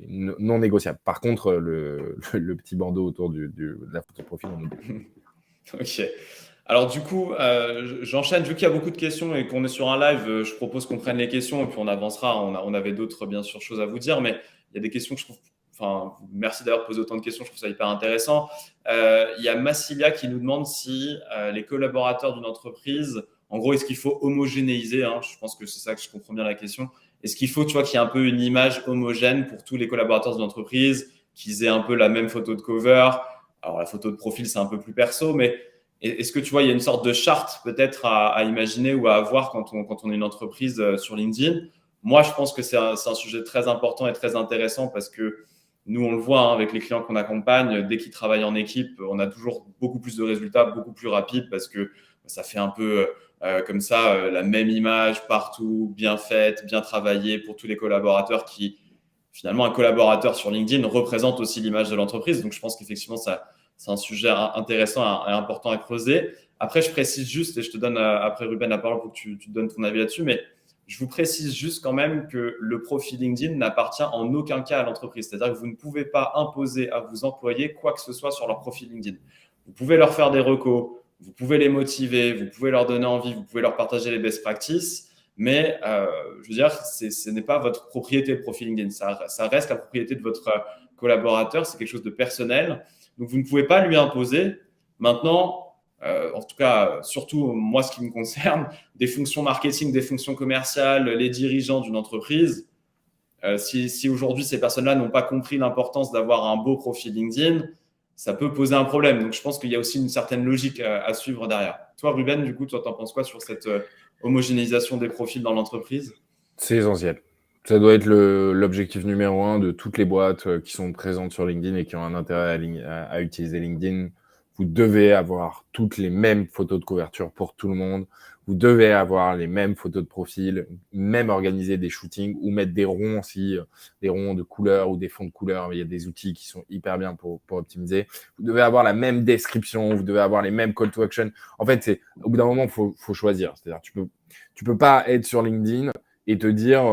non négociable. Par contre, le petit bandeau autour de la photo de profil, on oublie. Ok. Alors, du coup, j'enchaîne. Vu qu'il y a beaucoup de questions et qu'on est sur un live, je propose qu'on prenne les questions et puis on avancera. On avait d'autres, bien sûr, choses à vous dire, mais il y a des questions que je trouve. Enfin, merci d'avoir posé autant de questions, je trouve ça hyper intéressant. Il y a Massilia qui nous demande si les collaborateurs d'une entreprise, en gros, est-ce qu'il faut homogénéiser, hein, je pense que c'est ça que je comprends bien la question. Est-ce qu'il faut, tu vois, qu'il y ait un peu une image homogène pour tous les collaborateurs d'une entreprise, qu'ils aient un peu la même photo de cover? Alors, la photo de profil, c'est un peu plus perso, mais est-ce que tu vois, il y a une sorte de charte peut-être à imaginer ou à avoir quand on est une entreprise sur LinkedIn? Moi, je pense que c'est un sujet très important et très intéressant parce que nous, on le voit hein, avec les clients qu'on accompagne, dès qu'ils travaillent en équipe, on a toujours beaucoup plus de résultats, beaucoup plus rapides parce que ça fait un peu comme ça la même image partout, bien faite, bien travaillée pour tous les collaborateurs qui, finalement, un collaborateur sur LinkedIn représente aussi l'image de l'entreprise. Donc, je pense qu'effectivement, c'est un sujet intéressant et important à creuser. Après, je précise juste, et je te donne après Ruben la parole pour que tu te donnes ton avis là-dessus, mais je vous précise juste quand même que le profil LinkedIn n'appartient en aucun cas à l'entreprise. C'est-à-dire que vous ne pouvez pas imposer à vos employés quoi que ce soit sur leur profil LinkedIn. Vous pouvez leur faire des recos, vous pouvez les motiver, vous pouvez leur donner envie, vous pouvez leur partager les best practices, mais je veux dire, ce n'est pas votre propriété, le profil LinkedIn. Ça reste la propriété de votre collaborateur, c'est quelque chose de personnel. Donc, vous ne pouvez pas lui imposer. Maintenant, en tout cas, surtout moi, ce qui me concerne, des fonctions marketing, des fonctions commerciales, les dirigeants d'une entreprise, si aujourd'hui ces personnes-là n'ont pas compris l'importance d'avoir un beau profil LinkedIn, ça peut poser un problème. Donc, je pense qu'il y a aussi une certaine logique à suivre derrière. Toi, Ruben, du coup, toi, t'en penses quoi sur cette homogénéisation des profils dans l'entreprise? C'est essentiel. Ça doit être l'objectif numéro 1 de toutes les boîtes qui sont présentes sur LinkedIn et qui ont un intérêt à utiliser LinkedIn. Vous devez avoir toutes les mêmes photos de couverture pour tout le monde. Vous devez avoir les mêmes photos de profil, même organiser des shootings ou mettre des ronds aussi, des ronds de couleur ou des fonds de couleur. Il y a des outils qui sont hyper bien pour optimiser. Vous devez avoir la même description, vous devez avoir les mêmes call to action. En fait, au bout d'un moment, faut choisir. C'est-à-dire, tu peux pas être sur LinkedIn et te dire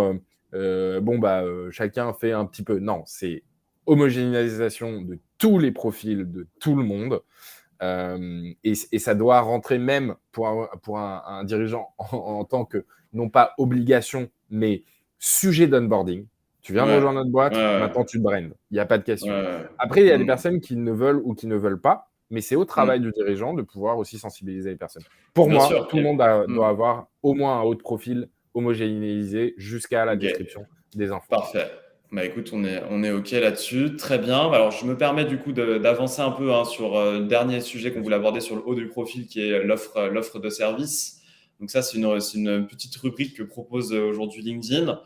chacun fait un petit peu. Non, c'est homogénéisation de tous les profils de tout le monde. Et ça doit rentrer même pour un dirigeant en tant que, non pas obligation, mais sujet d'onboarding. Tu viens de Ouais. rejoindre notre boîte, Ouais. maintenant tu te brandes. Il n'y a pas de question. Ouais. Après, il y a des Mm. personnes qui ne veulent ou qui ne veulent pas, mais c'est au travail Mm. du dirigeant de pouvoir aussi sensibiliser les personnes. Pour Bien moi, sûr. tout le monde Mm. doit avoir au moins un haut de profil homogénéisé jusqu'à la Ok. description des infos. Parfait. Bah écoute, on est OK là-dessus. Très bien. Alors, je me permets du coup d'avancer un peu sur le dernier sujet qu'on Bien voulait sûr. aborder sur le haut du profil, qui est l'offre de service. Donc ça, c'est une petite rubrique que propose aujourd'hui LinkedIn.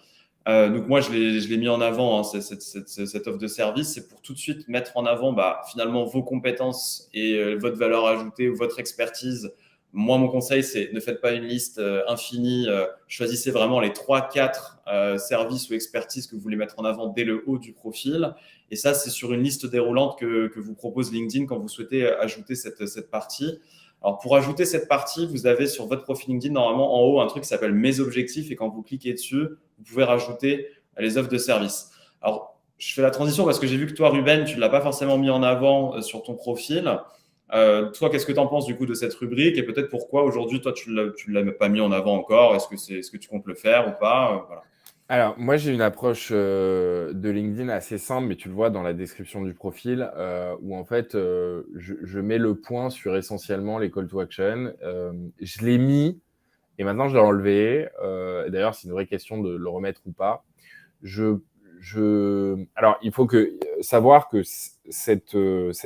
Donc moi, je l'ai mis en avant, hein, cette offre de service. C'est pour tout de suite mettre en avant finalement vos compétences et votre valeur ajoutée ou votre expertise. Moi, mon conseil, c'est ne faites pas une liste infinie. Choisissez vraiment les 3-4 services ou expertises que vous voulez mettre en avant dès le haut du profil. Et ça, c'est sur une liste déroulante que vous propose LinkedIn quand vous souhaitez ajouter cette partie. Alors, pour ajouter cette partie, vous avez sur votre profil LinkedIn, normalement, en haut, un truc qui s'appelle Mes objectifs. Et quand vous cliquez dessus, vous pouvez rajouter les offres de service. Alors, je fais la transition parce que j'ai vu que toi, Ruben, tu ne l'as pas forcément mis en avant sur ton profil. Toi, qu'est-ce que tu en penses du coup de cette rubrique et peut-être pourquoi aujourd'hui, toi, tu ne l'as pas mis en avant encore? Est-ce que tu comptes le faire ou pas? Voilà. Alors, moi, j'ai une approche de LinkedIn assez simple, mais tu le vois dans la description du profil, où en fait, je mets le point sur essentiellement les call to action. Je l'ai mis et maintenant je l'ai enlevé. D'ailleurs, c'est une vraie question de le remettre ou pas. Alors, il faut savoir que cette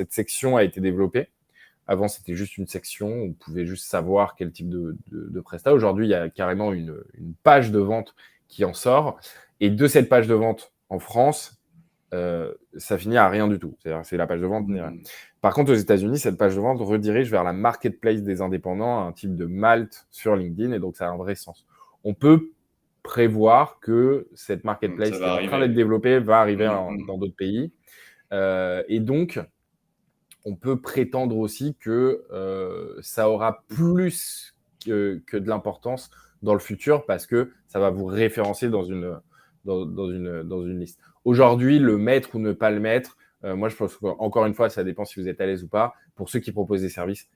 section a été développée. Avant, c'était juste une section où on pouvait juste savoir quel type de prestat. Aujourd'hui, il y a carrément une page de vente qui en sort. Et de cette page de vente en France, ça finit à rien du tout. C'est-à-dire, c'est la page de vente. Par contre, aux États-Unis, cette page de vente redirige vers la marketplace des indépendants, un type de Malte sur LinkedIn, et donc ça a un vrai sens. On peut prévoir que cette marketplace Ça qui est va en train d'être arriver. développée va arriver Mm. dans d'autres pays. Et donc, on peut prétendre aussi que ça aura plus que de l'importance dans le futur parce que ça va vous référencer dans une liste. Aujourd'hui, le mettre ou ne pas le mettre, moi, je pense qu'encore une fois, ça dépend si vous êtes à l'aise ou pas. Pour ceux qui proposent des services,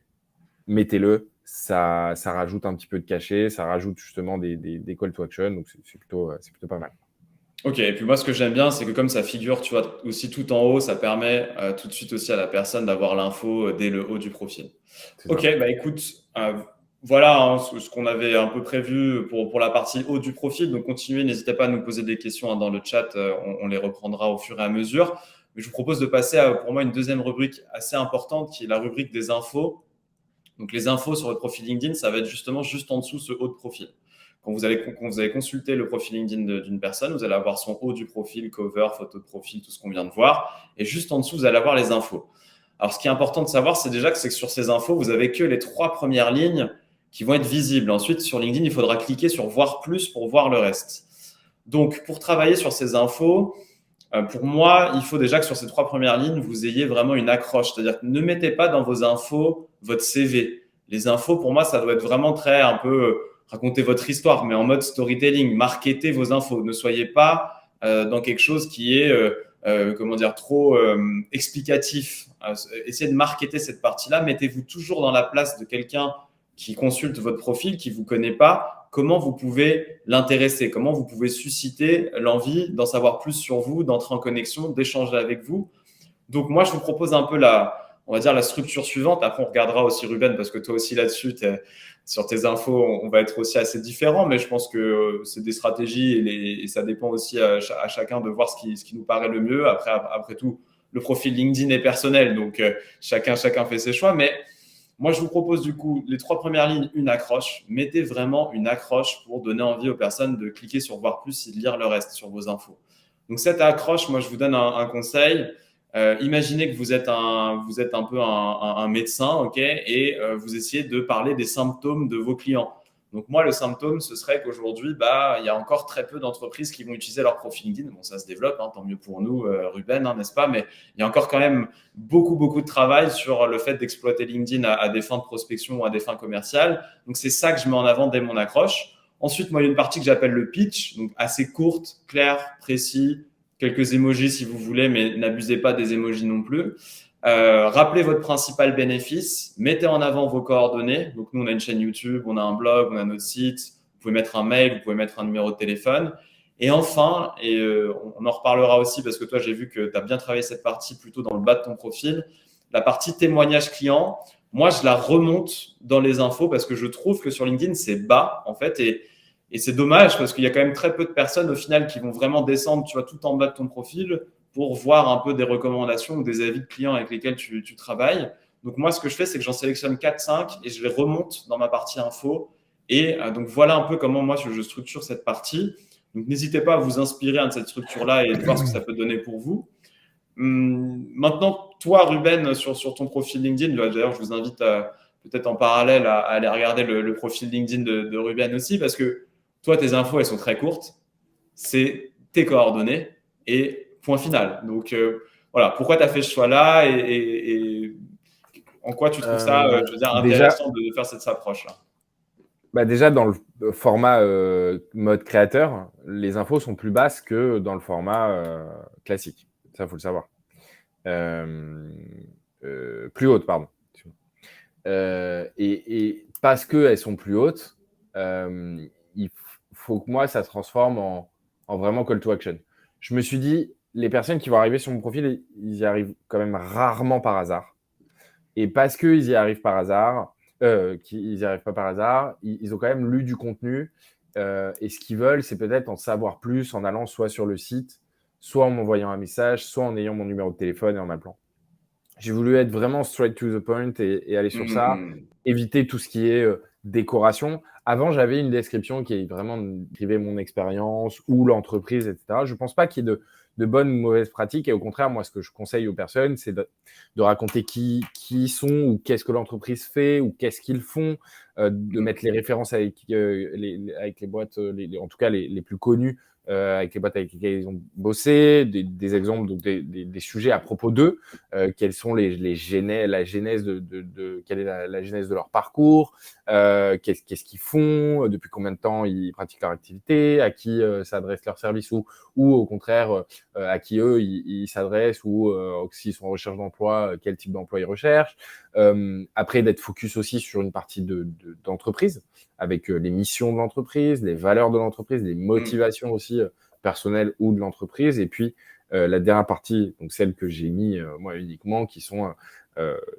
mettez-le. Ça rajoute un petit peu de cachet, ça rajoute justement des call to action, donc c'est plutôt pas mal. Ok, et puis moi, ce que j'aime bien, c'est que comme ça figure, tu vois, aussi tout en haut, ça permet tout de suite aussi à la personne d'avoir l'info dès le haut du profil. C'est Ok, ça. bah écoute, voilà hein, ce qu'on avait un peu prévu pour la partie haut du profil. Donc continuez, n'hésitez pas à nous poser des questions dans le chat, on les reprendra au fur et à mesure. Mais je vous propose de passer à, pour moi, une deuxième rubrique assez importante qui est la rubrique des infos. Donc les infos sur votre profil LinkedIn, ça va être justement juste en dessous ce haut de profil. Quand vous allez consulter le profil LinkedIn d'une personne, vous allez avoir son haut du profil, cover, photo de profil, tout ce qu'on vient de voir. Et juste en dessous, vous allez avoir les infos. Alors, ce qui est important de savoir, c'est déjà que sur ces infos, vous avez que les 3 premières lignes qui vont être visibles. Ensuite, sur LinkedIn, il faudra cliquer sur voir plus pour voir le reste. Donc, pour travailler sur ces infos, pour moi, il faut déjà que sur ces 3 premières lignes, vous ayez vraiment une accroche. C'est-à-dire que ne mettez pas dans vos infos votre CV. Les infos, pour moi, ça doit être vraiment très un peu raconter votre histoire, mais en mode storytelling. Marketez vos infos. Ne soyez pas dans quelque chose qui est comment dire, trop explicatif. Essayez de marketer cette partie-là. Mettez-vous toujours dans la place de quelqu'un qui consulte votre profil, qui ne vous connaît pas. Comment vous pouvez l'intéresser, comment vous pouvez susciter l'envie d'en savoir plus sur vous, d'entrer en connexion, d'échanger avec vous. Donc moi, je vous propose un peu on va dire la structure suivante. Après, on regardera aussi Ruben, parce que toi aussi là-dessus, sur tes infos, on va être aussi assez différents, mais je pense que c'est des stratégies et ça dépend aussi à chacun de voir ce qui nous paraît le mieux. Après tout, le profil LinkedIn est personnel, donc chacun fait ses choix, mais moi, je vous propose du coup les 3 premières lignes, une accroche. Mettez vraiment une accroche pour donner envie aux personnes de cliquer sur voir plus et de lire le reste sur vos infos. Donc cette accroche, moi, je vous donne un conseil. Imaginez que vous êtes un peu un médecin, ok, et vous essayez de parler des symptômes de vos clients. Donc moi, le symptôme, ce serait qu'aujourd'hui, il y a encore très peu d'entreprises qui vont utiliser leur profil LinkedIn. Bon, ça se développe, hein, tant mieux pour nous, Ruben, hein, n'est-ce pas? Mais il y a encore quand même beaucoup de travail sur le fait d'exploiter LinkedIn à des fins de prospection ou à des fins commerciales. Donc c'est ça que je mets en avant dès mon accroche. Ensuite, moi, il y a une partie que j'appelle le pitch, donc assez courte, claire, précis, quelques emojis si vous voulez, mais n'abusez pas des emojis non plus. Rappelez votre principal bénéfice, mettez en avant vos coordonnées. Donc nous, on a une chaîne YouTube, on a un blog, on a notre site. Vous pouvez mettre un mail, vous pouvez mettre un numéro de téléphone. Et enfin, et on en reparlera aussi parce que toi, j'ai vu que tu as bien travaillé cette partie plutôt dans le bas de ton profil, la partie témoignage client, moi, je la remonte dans les infos parce que je trouve que sur LinkedIn, c'est bas en fait. Et c'est dommage parce qu'il y a quand même très peu de personnes au final qui vont vraiment descendre, tu vois, tout en bas de ton profil pour voir un peu des recommandations ou des avis de clients avec lesquels tu travailles. Donc moi, ce que je fais, c'est que j'en sélectionne 4-5 et je les remonte dans ma partie info. Et donc voilà un peu comment moi je structure cette partie. Donc n'hésitez pas à vous inspirer de cette structure-là et de voir ce que ça peut donner pour vous. Maintenant, toi, Ruben, sur ton profil LinkedIn, d'ailleurs, je vous invite peut-être en parallèle à aller regarder le profil LinkedIn de Ruben aussi, parce que toi, tes infos, elles sont très courtes. C'est tes coordonnées et point final. Donc, voilà, pourquoi tu as fait ce choix-là et en quoi tu trouves ça, je veux dire, Déjà, intéressant de faire cette approche-là? déjà, dans le format mode créateur, les infos sont plus basses que dans le format classique. Ça, il faut le savoir. Plus hautes, pardon. Et parce qu'elles sont plus hautes, il faut que moi, ça se transforme en vraiment call to action. Je me suis dit, les personnes qui vont arriver sur mon profil, ils y arrivent quand même rarement par hasard. Et parce qu'ils y arrivent par hasard, qu'ils n'y arrivent pas par hasard, ils ont quand même lu du contenu. Et ce qu'ils veulent, c'est peut-être en savoir plus en allant soit sur le site, soit en m'envoyant un message, soit en ayant mon numéro de téléphone et en m'appelant. J'ai voulu être vraiment straight to the point et aller sur ça, éviter tout ce qui est décoration. Avant, j'avais une description qui vraiment décrivait mon expérience ou l'entreprise, etc. Je ne pense pas qu'il y ait de bonnes ou mauvaises pratiques. Et au contraire, moi, ce que je conseille aux personnes, c'est de raconter qui ils sont ou qu'est-ce que l'entreprise fait ou qu'est-ce qu'ils font, de mettre les références avec les boîtes, en tout cas les plus connues, avec les boîtes avec lesquelles ils ont bossé, des exemples, donc des sujets à propos d'eux, quelles sont la genèse quelle est la genèse de leur parcours, qu'est-ce qu'ils font, depuis combien de temps ils pratiquent leur activité, à qui s'adressent leurs services ou au contraire à qui eux ils s'adressent ou s'ils sont en recherche d'emploi, quel type d'emploi ils recherchent. Après, d'être focus aussi sur une partie d'entreprise avec les missions de l'entreprise, les valeurs de l'entreprise, les motivations aussi personnelles ou de l'entreprise. Et puis, la dernière partie, donc celle que j'ai mis moi uniquement, qui sont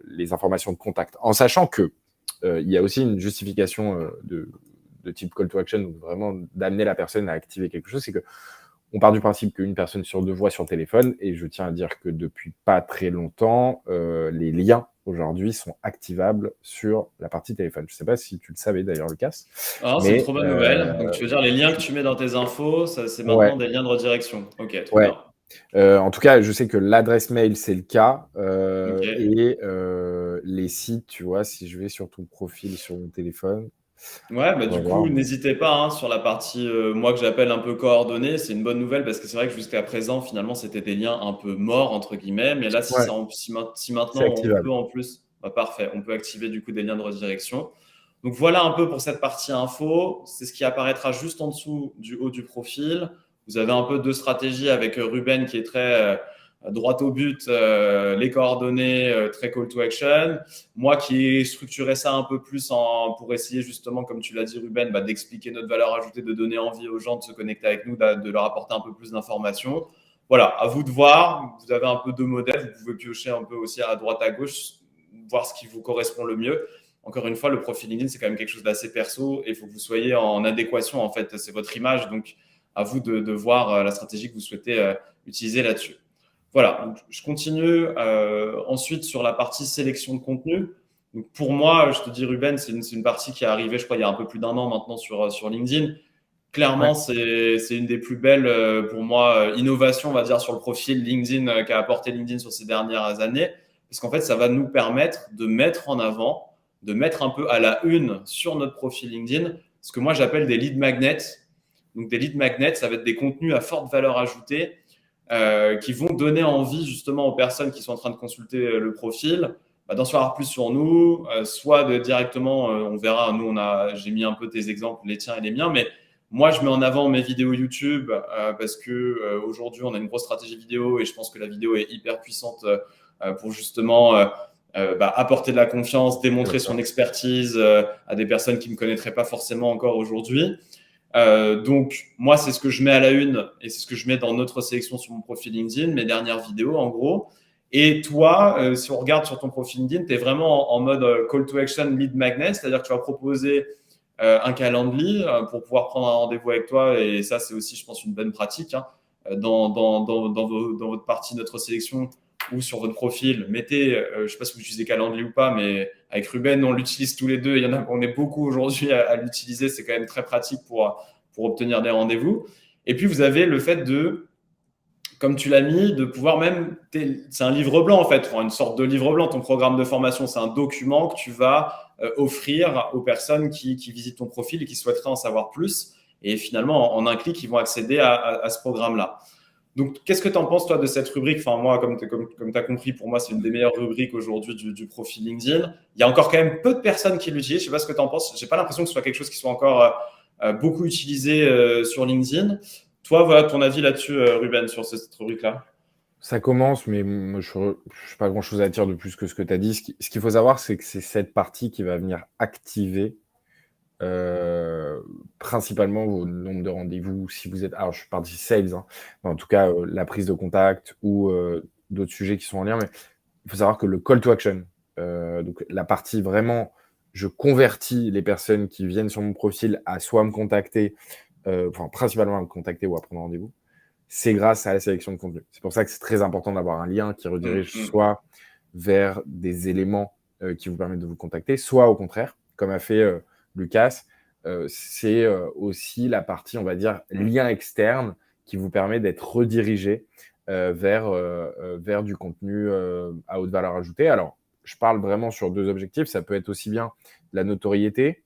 les informations de contact. En sachant que il y a aussi une justification de type call to action, donc vraiment d'amener la personne à activer quelque chose, c'est que on part du principe qu'une personne sur deux voit sur le téléphone, et je tiens à dire que depuis pas très longtemps, les liens aujourd'hui sont activables sur la partie téléphone. Je ne sais pas si tu le savais d'ailleurs, Lucas. Alors, c'est une trop bonne nouvelle. Donc, tu veux dire, les liens que tu mets dans tes infos, c'est maintenant des liens de redirection. Ok, trop bien. En tout cas, je sais que l'adresse mail, c'est le cas. Et les sites, tu vois, si je vais sur ton profil sur mon téléphone. Ouais, du coup, n'hésitez pas sur la partie, moi, que j'appelle un peu coordonnées. C'est une bonne nouvelle parce que c'est vrai que jusqu'à présent, finalement, c'était des liens un peu morts, entre guillemets. Mais là, si maintenant on peut en plus, parfait, on peut activer du coup des liens de redirection. Donc voilà un peu pour cette partie info. C'est ce qui apparaîtra juste en dessous du haut du profil. Vous avez un peu deux stratégies avec Ruben qui est très droit au but, les coordonnées, très call to action. Moi qui ai structuré ça un peu plus pour essayer justement, comme tu l'as dit Ruben, d'expliquer notre valeur ajoutée, de donner envie aux gens de se connecter avec nous, de leur apporter un peu plus d'informations. Voilà, à vous de voir. Vous avez un peu deux modèles. Vous pouvez piocher un peu aussi à droite, à gauche, voir ce qui vous correspond le mieux. Encore une fois, le profil LinkedIn, c'est quand même quelque chose d'assez perso et il faut que vous soyez en adéquation. En fait, c'est votre image. Donc, à vous de voir la stratégie que vous souhaitez utiliser là-dessus. Voilà, donc je continue ensuite sur la partie sélection de contenu. Donc pour moi, je te dis Ruben, c'est une partie qui est arrivée, je crois, il y a un peu plus d'un an maintenant sur LinkedIn. Clairement, c'est une des plus belles, pour moi, innovations, on va dire, sur le profil LinkedIn qu'a apporté LinkedIn sur ces dernières années. Parce qu'en fait, ça va nous permettre de mettre en avant, de mettre un peu à la une sur notre profil LinkedIn, ce que moi j'appelle des lead magnets. Donc des lead magnets, ça va être des contenus à forte valeur ajoutée qui vont donner envie justement aux personnes qui sont en train de consulter le profil d'en savoir plus sur nous, soit directement, on verra, nous j'ai mis un peu tes exemples, les tiens et les miens, mais moi je mets en avant mes vidéos YouTube parce que aujourd'hui on a une grosse stratégie vidéo et je pense que la vidéo est hyper puissante pour justement apporter de la confiance, démontrer son expertise à des personnes qui ne me connaîtraient pas forcément encore aujourd'hui. Donc, moi, c'est ce que je mets à la une et c'est ce que je mets dans notre sélection sur mon profil LinkedIn, mes dernières vidéos, en gros. Et toi, si on regarde sur ton profil LinkedIn, tu es vraiment en mode call to action lead magnet, c'est-à-dire que tu vas proposer un calendrier pour pouvoir prendre un rendez-vous avec toi. Et ça, c'est aussi, je pense, une bonne pratique. Hein. Dans votre partie de notre sélection ou sur votre profil, mettez, je ne sais pas si vous utilisez Calendly ou pas, mais avec Ruben, on l'utilise tous les deux. On est beaucoup aujourd'hui à l'utiliser. C'est quand même très pratique pour obtenir des rendez-vous. Et puis, vous avez le fait de, comme tu l'as mis, de pouvoir même, c'est un livre blanc en fait, une sorte de livre blanc. Ton programme de formation, c'est un document que tu vas offrir aux personnes qui visitent ton profil et qui souhaiteraient en savoir plus. Et finalement, en un clic, ils vont accéder à ce programme-là. Donc, qu'est-ce que tu en penses, toi, de cette rubrique? Enfin, moi, comme tu as compris, pour moi, c'est une des meilleures rubriques aujourd'hui du profil LinkedIn. Il y a encore quand même peu de personnes qui l'utilisent. Je ne sais pas ce que tu en penses. Je n'ai pas l'impression que ce soit quelque chose qui soit encore beaucoup utilisé sur LinkedIn. Toi, voilà ton avis là-dessus, Ruben, sur cette rubrique-là? Ça commence, mais moi, je n'ai pas grand-chose à dire de plus que ce que tu as dit. Ce qu'il faut savoir, c'est que c'est cette partie qui va venir activer principalement vos nombres de rendez-vous. Si vous êtes, alors je parle ici sales, hein, mais en tout cas la prise de contact ou d'autres sujets qui sont en lien. Mais il faut savoir que le call to action, donc la partie vraiment, je convertis les personnes qui viennent sur mon profil à soit me contacter, enfin principalement à me contacter ou à prendre rendez-vous. C'est grâce à la sélection de contenu. C'est pour ça que c'est très important d'avoir un lien qui redirige soit vers des éléments qui vous permettent de vous contacter, soit au contraire, comme a fait Lucas, c'est aussi la partie, on va dire, lien externe qui vous permet d'être redirigé vers du contenu à haute valeur ajoutée. Alors, je parle vraiment sur deux objectifs. Ça peut être aussi bien la notoriété,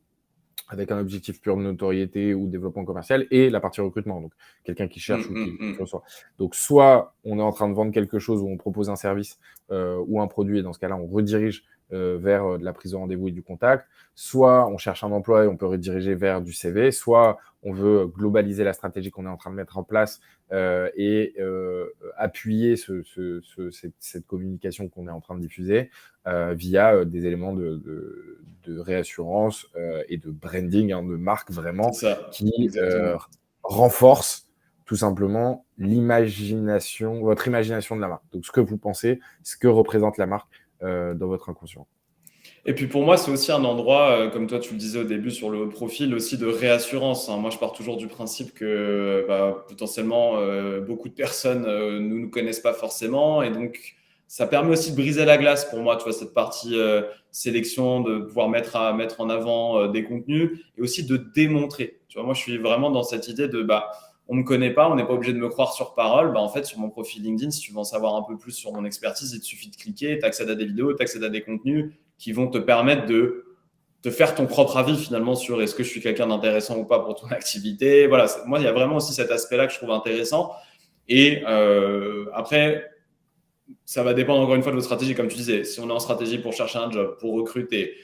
avec un objectif pur de notoriété ou développement commercial, et la partie recrutement, donc quelqu'un qui cherche ou qui reçoit. Donc, soit on est en train de vendre quelque chose ou on propose un service ou un produit, et dans ce cas-là, on redirige vers de la prise de rendez-vous et du contact, soit on cherche un emploi et on peut rediriger vers du CV, soit on veut globaliser la stratégie qu'on est en train de mettre en place et appuyer cette communication qu'on est en train de diffuser via des éléments de réassurance et de branding, hein, de marque vraiment, qui renforcent tout simplement votre imagination de la marque. Donc, ce que vous pensez, ce que représente la marque dans votre inconscient. Et puis pour moi, c'est aussi un endroit, comme toi tu le disais au début sur le profil, aussi de réassurance. Hein. Moi, je pars toujours du principe que potentiellement, beaucoup de personnes ne nous connaissent pas forcément. Et donc, ça permet aussi de briser la glace pour moi, tu vois, cette partie sélection, de pouvoir mettre en avant des contenus et aussi de démontrer. Tu vois, moi, je suis vraiment dans cette idée de on ne me connaît pas, on n'est pas obligé de me croire sur parole. En fait, sur mon profil LinkedIn, si tu veux en savoir un peu plus sur mon expertise, il te suffit de cliquer, tu accèdes à des vidéos, tu accèdes à des contenus qui vont te permettre de te faire ton propre avis finalement sur est-ce que je suis quelqu'un d'intéressant ou pas pour ton activité. Voilà, moi, il y a vraiment aussi cet aspect-là que je trouve intéressant. Et après, ça va dépendre encore une fois de votre stratégie, comme tu disais. Si on est en stratégie pour chercher un job, pour recruter,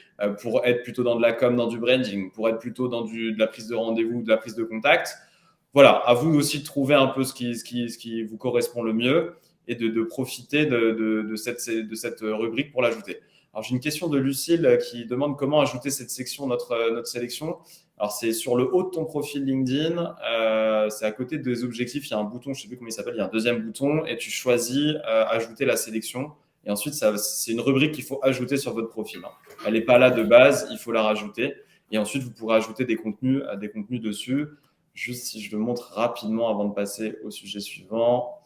pour être plutôt dans de la com, dans du branding, pour être plutôt dans de la prise de rendez-vous, de la prise de contact, voilà, à vous aussi de trouver un peu ce qui vous correspond le mieux et de profiter de cette rubrique pour l'ajouter. Alors, j'ai une question de Lucille qui demande comment ajouter cette section, notre sélection. Alors, c'est sur le haut de ton profil LinkedIn. C'est à côté des objectifs. Il y a un bouton, je ne sais plus comment il s'appelle, il y a un deuxième bouton et tu choisis ajouter la sélection. Et ensuite, c'est une rubrique qu'il faut ajouter sur votre profil. Hein. Elle n'est pas là de base, il faut la rajouter. Et ensuite, vous pourrez ajouter des contenus dessus. Juste si je le montre rapidement avant de passer au sujet suivant.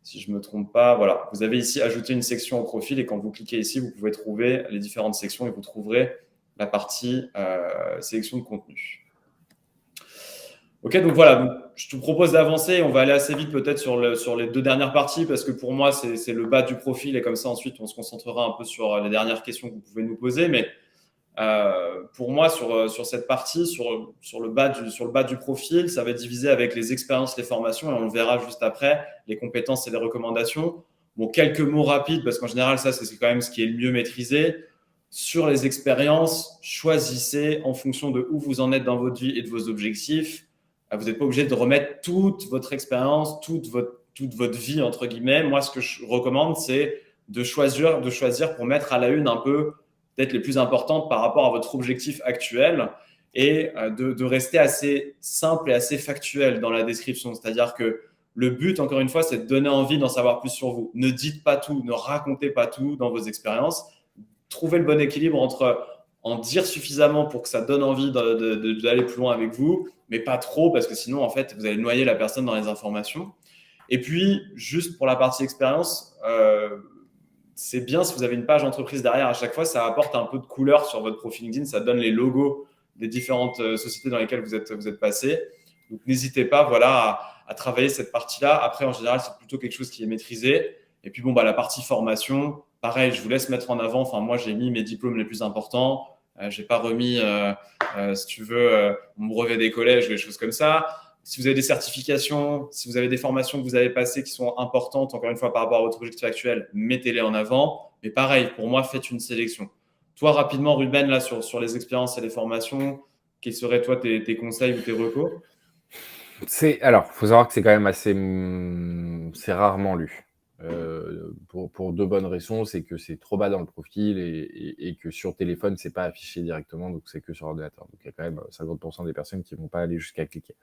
Si je ne me trompe pas, voilà. Vous avez ici ajouté une section au profil et quand vous cliquez ici, vous pouvez trouver les différentes sections et vous trouverez la partie sélection de contenu. Ok, donc voilà, donc, je te propose d'avancer. On va aller assez vite peut-être sur les deux dernières parties parce que pour moi, c'est le bas du profil et comme ça, ensuite, on se concentrera un peu sur les dernières questions que vous pouvez nous poser. Mais pour moi, sur cette partie, sur le bas du profil, ça va être divisé avec les expériences, les formations, et on le verra juste après, les compétences et les recommandations. Bon, quelques mots rapides, parce qu'en général, ça, c'est quand même ce qui est le mieux maîtrisé. Sur les expériences, choisissez en fonction de où vous en êtes dans votre vie et de vos objectifs. Vous n'êtes pas obligé de remettre toute votre expérience, toute votre vie, entre guillemets. Moi, ce que je recommande, c'est de choisir pour mettre à la une un peu peut-être les plus importantes par rapport à votre objectif actuel. et de rester assez simple et assez factuel dans la description. C'est-à-dire que le but, encore une fois, c'est de donner envie d'en savoir plus sur vous. Ne dites pas tout, ne racontez pas tout dans vos expériences. Trouvez le bon équilibre entre en dire suffisamment pour que ça donne envie d'aller plus loin avec vous, mais pas trop, parce que sinon, en fait, vous allez noyer la personne dans les informations. Et puis, juste pour la partie expérience, c'est bien si vous avez une page entreprise derrière à chaque fois, ça apporte un peu de couleur sur votre profil LinkedIn, ça donne les logos des différentes sociétés dans lesquelles vous êtes passé. Donc, n'hésitez pas voilà, à travailler cette partie-là. Après, en général, c'est plutôt quelque chose qui est maîtrisé. Et puis, bon, bah, la partie formation, pareil, je vous laisse mettre en avant. Enfin, moi, j'ai mis mes diplômes les plus importants. Je n'ai pas remis, si tu veux, mon brevet des collèges ou des choses comme ça. Si vous avez des certifications, si vous avez des formations que vous avez passées qui sont importantes, encore une fois, par rapport à votre objectif actuel, mettez-les en avant. Mais pareil, pour moi, faites une sélection. Toi, rapidement, Ruben, là, sur les expériences et les formations, quels seraient, toi, tes conseils ou tes recos? Alors, il faut savoir que c'est quand même c'est rarement lu. Pour deux bonnes raisons, c'est que c'est trop bas dans le profil et que sur téléphone, c'est pas affiché directement, donc c'est que sur ordinateur. Donc il y a quand même 50% des personnes qui vont pas aller jusqu'à cliquer.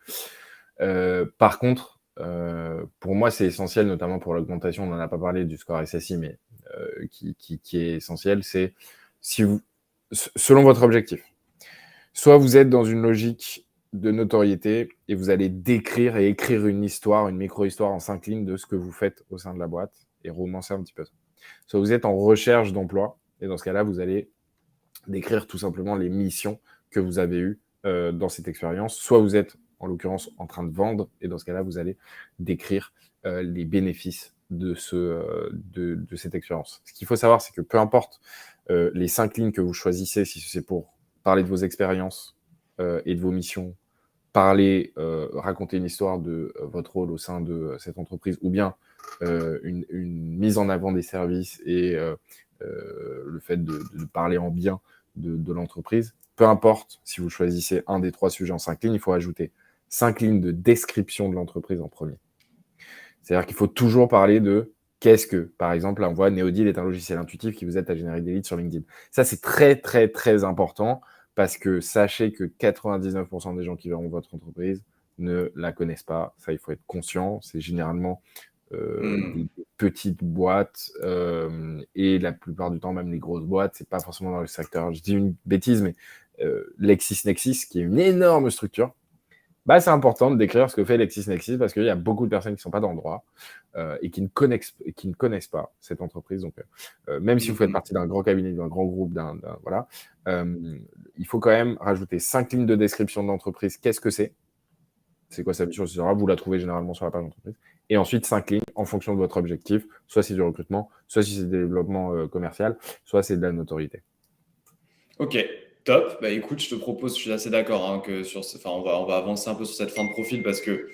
Par contre, pour moi, c'est essentiel, notamment pour l'augmentation, on n'en a pas parlé du score SSI, mais qui est essentiel, c'est si vous, selon votre objectif, soit vous êtes dans une logique de notoriété et vous allez décrire et écrire une histoire, une micro-histoire en 5 lignes de ce que vous faites au sein de la boîte et romancer un petit peu ça. Soit vous êtes en recherche d'emploi et dans ce cas-là, vous allez décrire tout simplement les missions que vous avez eues dans cette expérience. Soit vous êtes en l'occurrence en train de vendre et dans ce cas-là, vous allez décrire les bénéfices de cette expérience. Ce qu'il faut savoir, c'est que peu importe les 5 lignes que vous choisissez, si c'est pour parler de vos expériences et de vos missions, raconter une histoire de votre rôle au sein de cette entreprise, ou bien une mise en avant des services et le fait de parler en bien de l'entreprise. Peu importe si vous choisissez un des 3 sujets en 5 lignes, il faut ajouter 5 lignes de description de l'entreprise en premier. C'est-à-dire qu'il faut toujours parler de qu'est-ce que, par exemple, là, on voit Neodeal est un logiciel intuitif qui vous aide à générer des leads sur LinkedIn. Ça, c'est très, très, très important parce que sachez que 99% des gens qui verront votre entreprise ne la connaissent pas. Ça, il faut être conscient. C'est généralement des petites boîtes et la plupart du temps, même les grosses boîtes, c'est pas forcément dans le secteur. Je dis une bêtise, mais LexisNexis, qui est une énorme structure, bah, c'est important de décrire ce que fait LexisNexis parce qu'il y a beaucoup de personnes qui ne sont pas dans le droit et qui ne connaissent pas cette entreprise. Donc, même si vous faites partie d'un grand cabinet, d'un grand groupe, voilà, il faut quand même rajouter 5 lignes de description de l'entreprise. Qu'est-ce que c'est? C'est quoi sa mission, etc. Vous la trouvez généralement sur la page d'entreprise. Et ensuite, 5 lignes en fonction de votre objectif. Soit c'est du recrutement, soit si c'est du développement commercial, soit c'est de la notoriété. Ok, top. Bah écoute, je te propose, je suis assez d'accord hein, que on va avancer un peu sur cette fin de profil parce que,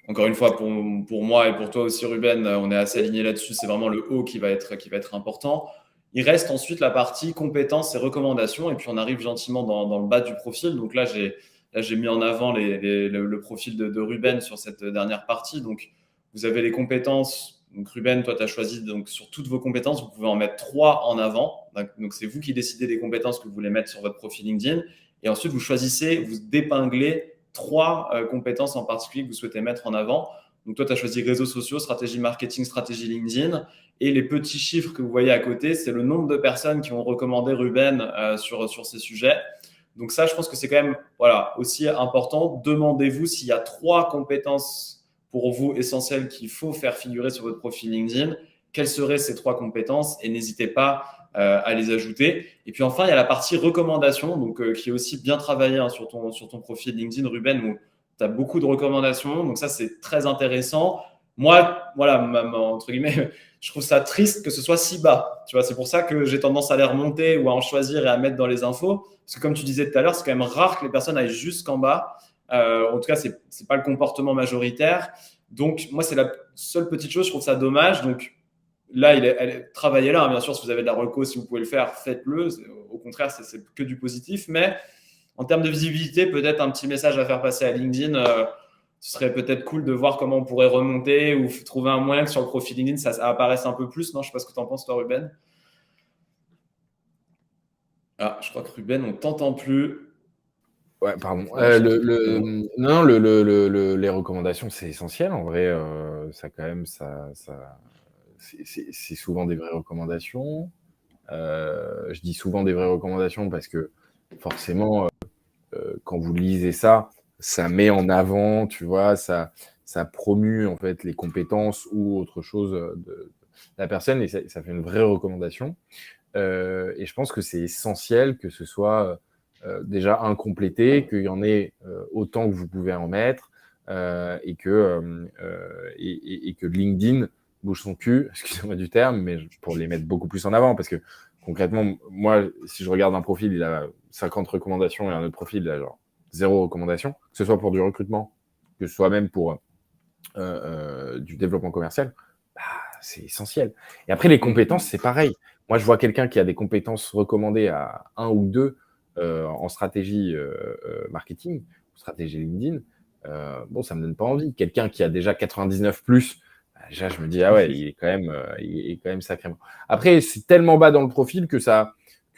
encore une fois, pour moi et pour toi aussi, Ruben, on est assez alignés là-dessus. C'est vraiment le haut qui va être important. Il reste ensuite la partie compétences et recommandations. Et puis, on arrive gentiment dans le bas du profil. Donc là, j'ai mis en avant le profil de Ruben sur cette dernière partie. Donc, vous avez les compétences. Donc, Ruben, toi, tu as choisi donc, sur toutes vos compétences, vous pouvez en mettre 3 en avant. Donc, c'est vous qui décidez des compétences que vous voulez mettre sur votre profil LinkedIn. Et ensuite, vous choisissez, vous dépinglez 3 compétences en particulier que vous souhaitez mettre en avant. Donc, toi, tu as choisi réseaux sociaux, stratégie marketing, stratégie LinkedIn. Et les petits chiffres que vous voyez à côté, c'est le nombre de personnes qui ont recommandé Ruben sur ces sujets. Donc ça, je pense que c'est quand même voilà, aussi important. Demandez-vous s'il y a 3 compétences pour vous essentielles qu'il faut faire figurer sur votre profil LinkedIn. Quelles seraient ces 3 compétences? Et n'hésitez pas à les ajouter. Et puis enfin, il y a la partie recommandation, donc, qui est aussi bien travaillée hein, sur ton profil LinkedIn, Ruben, où tu as beaucoup de recommandations. Donc ça, c'est très intéressant. Moi, voilà, entre guillemets, je trouve ça triste que ce soit si bas. Tu vois, c'est pour ça que j'ai tendance à les remonter ou à en choisir et à mettre dans les infos. Parce que comme tu disais tout à l'heure, c'est quand même rare que les personnes aillent jusqu'en bas. En tout cas, c'est pas le comportement majoritaire. Donc, moi, c'est la seule petite chose. Je trouve ça dommage. Donc, là, travaillez là. Hein, bien sûr, si vous avez de la reco, si vous pouvez le faire, faites-le. Au contraire, c'est que du positif. Mais en termes de visibilité, peut-être un petit message à faire passer à LinkedIn. Ce serait peut-être cool de voir comment on pourrait remonter ou trouver un moyen que sur le profil LinkedIn, ça apparaisse un peu plus. Non, je ne sais pas ce que tu en penses, toi, Ruben. Ah, je crois que Ruben, on ne t'entend plus. Ouais, pardon. Je t'en prie, dis-moi. Non, les recommandations, c'est essentiel. En vrai, ça quand même, c'est souvent des vraies recommandations. Je dis souvent des vraies recommandations parce que forcément, quand vous lisez ça, ça met en avant, tu vois, ça promue en fait les compétences ou autre chose de la personne et ça fait une vraie recommandation. Et je pense que c'est essentiel que ce soit déjà incomplété, qu'il y en ait autant que vous pouvez en mettre et que LinkedIn bouge son cul, excusez-moi du terme, mais pour les mettre beaucoup plus en avant parce que concrètement, moi, si je regarde un profil, il a 50 recommandations et un autre profil, il a genre 0 recommandation, que ce soit pour du recrutement, que ce soit même pour du développement commercial, bah, c'est essentiel. Et après, les compétences, c'est pareil. Moi, je vois quelqu'un qui a des compétences recommandées à 1 ou 2 en stratégie marketing, stratégie LinkedIn. Bon, ça me donne pas envie. Quelqu'un qui a déjà 99 plus, bah, déjà, je me dis, ah ouais, il est quand même sacrément. Après, c'est tellement bas dans le profil que ça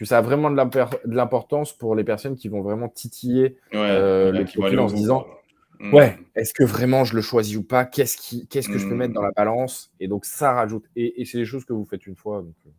a vraiment de l'importance pour les personnes qui vont vraiment titiller Ouais, le qui vont aller profil au en se bout, disant, quoi. ouais, est-ce que vraiment je le choisis ou pas? Qu'est-ce que je peux mettre dans Hmm. la balance? Et donc ça rajoute. Et c'est des choses que vous faites une fois. Donc, Ok.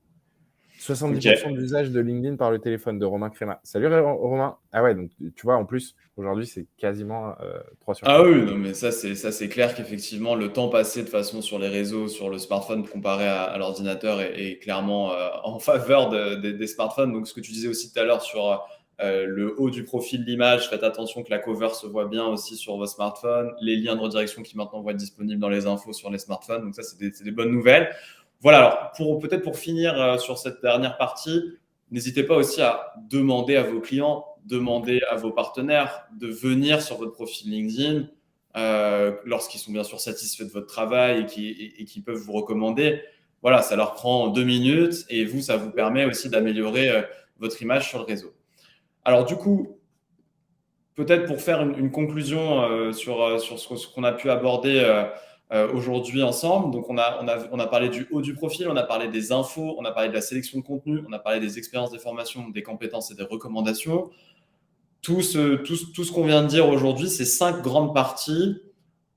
70% de l'usage de LinkedIn par le téléphone de Romain Créma. Salut Romain. Ah ouais, donc tu vois, en plus, aujourd'hui, c'est quasiment 3 sur Ah 4. oui, non, mais ça c'est clair qu'effectivement, le temps passé de façon sur les réseaux, sur le smartphone comparé à l'ordinateur est clairement en faveur des smartphones. Donc, ce que tu disais aussi tout à l'heure sur le haut du profil, l'image, faites attention que la cover se voit bien aussi sur vos smartphones. Les liens de redirection qui maintenant vont être disponibles dans les infos sur les smartphones. Donc, ça, c'est des bonnes nouvelles. Voilà, alors peut-être pour finir sur cette dernière partie, n'hésitez pas aussi à demander à vos clients, demander à vos partenaires de venir sur votre profil LinkedIn lorsqu'ils sont bien sûr satisfaits de votre travail et qui peuvent vous recommander. Voilà, ça leur prend 2 minutes et vous, ça vous permet aussi d'améliorer votre image sur le réseau. Alors du coup, peut-être pour faire une conclusion sur ce qu'on a pu aborder aujourd'hui ensemble. Donc, on a parlé du haut du profil, on a parlé des infos, on a parlé de la sélection de contenu, on a parlé des expériences des formations, des compétences et des recommandations. Tout ce qu'on vient de dire aujourd'hui, c'est 5 grandes parties.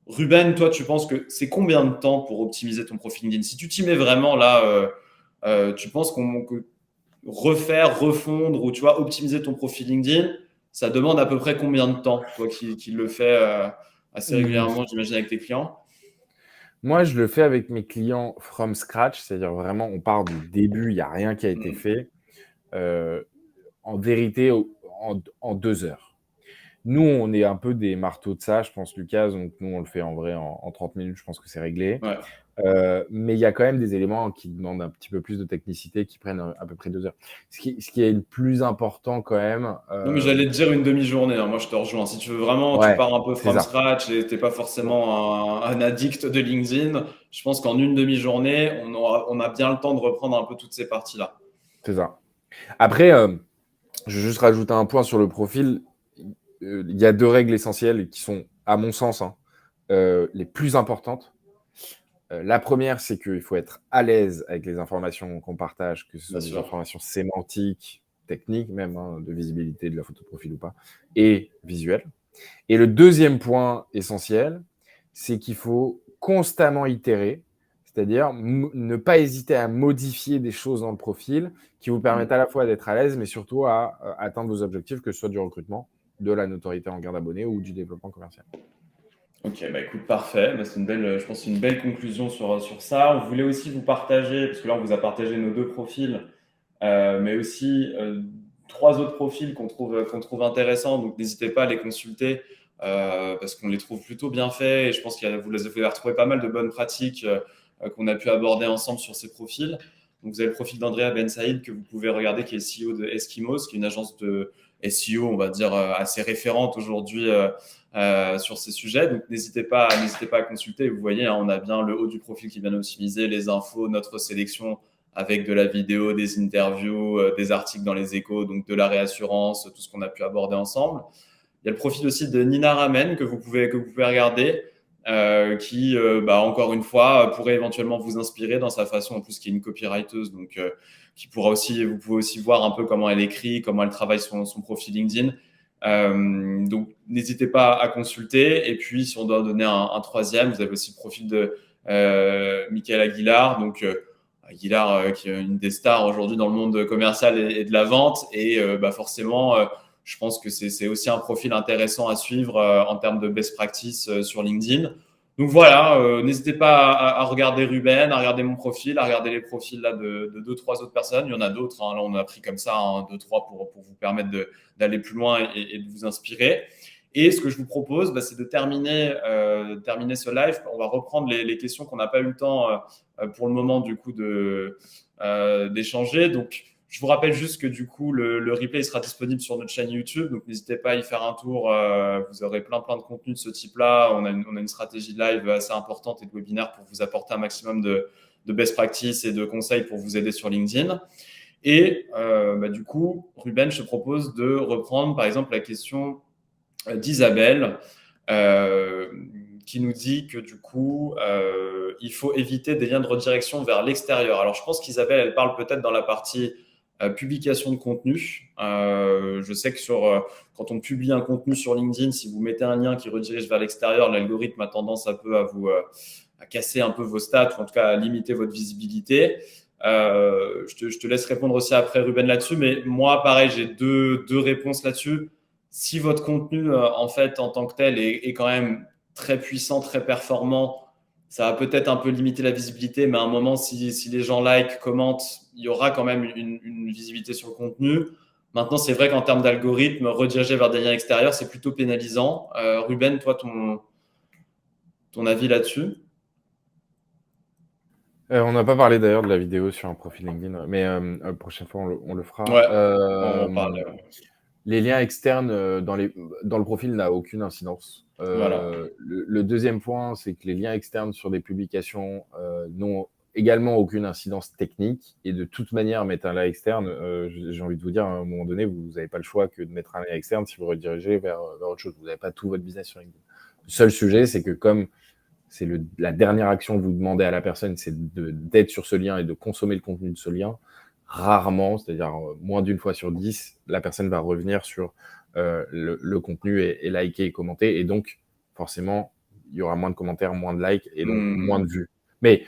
Ruben, toi, tu penses que c'est combien de temps pour optimiser ton profil LinkedIn? Si tu t'y mets vraiment là, tu penses que refaire, refondre ou tu vois, optimiser ton profil LinkedIn, ça demande à peu près combien de temps, toi qui le fais assez régulièrement, j'imagine, avec tes clients? Moi, je le fais avec mes clients from scratch, c'est-à-dire vraiment, on part du début, il n'y a rien qui a été Mm. fait. Euh, En vérité, en 2 heures. Nous, on est un peu des marteaux de ça, je pense, Lucas. Donc, nous, on le fait en vrai en 30 minutes. Je pense que c'est réglé. Ouais. Mais il y a quand même des éléments qui demandent un petit peu plus de technicité, qui prennent à peu près 2 heures. Ce qui est le plus important quand même. Non, mais j'allais te dire une demi-journée, hein. Moi, je te rejoins. Si tu veux vraiment, tu Ouais, pars un peu c'est from ça. scratch et t'es pas forcément un addict de LinkedIn, je pense qu'en une demi-journée, on a bien le temps de reprendre un peu toutes ces parties-là. C'est ça. Après, je vais juste rajouter un point sur le profil. Il y a 2 règles essentielles qui sont, à mon sens, hein, les plus importantes. La première, c'est qu'il faut être à l'aise avec les informations qu'on partage, que ce Bien soit des sûr. informations sémantiques, techniques même, hein, de visibilité de la photo de profil ou pas, et visuelles. Et le deuxième point essentiel, c'est qu'il faut constamment itérer, c'est-à-dire ne pas hésiter à modifier des choses dans le profil qui vous permettent Mm. à la fois d'être à l'aise, mais surtout à atteindre vos objectifs, que ce soit du recrutement, de la notoriété en gain d'abonnés ou du développement commercial. Ok, bah écoute, parfait. Bah, c'est une belle, je pense, que c'est une belle conclusion sur ça. On voulait aussi vous partager, parce que là, on vous a partagé nos 2 profils, mais aussi 3 autres profils qu'on trouve intéressants. Donc, n'hésitez pas à les consulter parce qu'on les trouve plutôt bien faits. Et je pense que vous avez retrouvé pas mal de bonnes pratiques qu'on a pu aborder ensemble sur ces profils. Donc, vous avez le profil d'Andrea Ben Saïd que vous pouvez regarder, qui est CEO de Eskimos, qui est une agence de SEO, on va dire, assez référente aujourd'hui sur ces sujets. Donc, n'hésitez pas à consulter. Vous voyez, hein, on a bien le haut du profil qui est bien optimisé, les infos, notre sélection avec de la vidéo, des interviews, des articles dans les échos, donc de la réassurance, tout ce qu'on a pu aborder ensemble. Il y a le profil aussi de Nina Ramen que vous pouvez regarder, qui, encore une fois, pourrait éventuellement vous inspirer dans sa façon, en plus, qui est une copywriteuse, donc vous pouvez aussi voir un peu comment elle écrit, comment elle travaille son profil LinkedIn. Donc, n'hésitez pas à consulter. Et puis, si on doit donner un troisième, vous avez aussi le profil de Michael Aguilar. Donc, Aguilar, qui est une des stars aujourd'hui dans le monde commercial et de la vente. Et forcément, je pense que c'est aussi un profil intéressant à suivre en termes de best practice sur LinkedIn. Donc voilà, n'hésitez pas à regarder Ruben, à regarder mon profil, à regarder les profils là de deux, trois autres personnes. Il y en a d'autres. Là, on a pris comme ça deux, trois pour vous permettre d'aller plus loin et de vous inspirer. Et ce que je vous propose, c'est de terminer ce live. On va reprendre les questions qu'on n'a pas eu le temps pour le moment du coup d'échanger. Donc, je vous rappelle juste que du coup, le replay sera disponible sur notre chaîne YouTube. Donc, n'hésitez pas à y faire un tour. Vous aurez plein de contenus de ce type-là. On a une stratégie de live assez importante et de webinaire pour vous apporter un maximum de best practice et de conseils pour vous aider sur LinkedIn. Et du coup, Ruben, je te propose de reprendre par exemple la question d'Isabelle qui nous dit que du coup, il faut éviter des liens de redirection vers l'extérieur. Alors, je pense qu'Isabelle, elle parle peut-être dans la partie publication de contenu. Je sais que quand on publie un contenu sur LinkedIn, si vous mettez un lien qui redirige vers l'extérieur, l'algorithme a tendance un peu à casser un peu vos stats ou en tout cas à limiter votre visibilité. Je te laisse répondre aussi après, Ruben, là-dessus. Mais moi, pareil, j'ai deux réponses là-dessus. Si votre contenu, en fait, en tant que tel, est quand même très puissant, très performant, ça va peut-être un peu limiter la visibilité, mais à un moment, si les gens like, commentent, il y aura quand même une visibilité sur le contenu. Maintenant, c'est vrai qu'en termes d'algorithme, rediriger vers des liens extérieurs, c'est plutôt pénalisant. Ruben, toi, ton avis là-dessus? On n'a pas parlé d'ailleurs de la vidéo sur un profil LinkedIn, mais prochaine fois, on le fera. Ouais, on en parle. Les liens externes dans le profil n'a aucune incidence. Voilà. Le deuxième point, c'est que les liens externes sur des publications n'ont également aucune incidence technique. Et de toute manière, mettre un lien externe, j'ai envie de vous dire, à un moment donné, vous n'avez pas le choix que de mettre un lien externe si vous redirigez vers autre chose. Vous n'avez pas tout votre business sur LinkedIn. Le seul sujet, c'est que comme c'est la dernière action que vous demandez à la personne, c'est d'être sur ce lien et de consommer le contenu de ce lien, rarement, c'est-à-dire moins d'une fois sur 10, la personne va revenir sur le contenu et liker et commenter. Et donc, forcément, il y aura moins de commentaires, moins de likes et donc moins de vues. Mais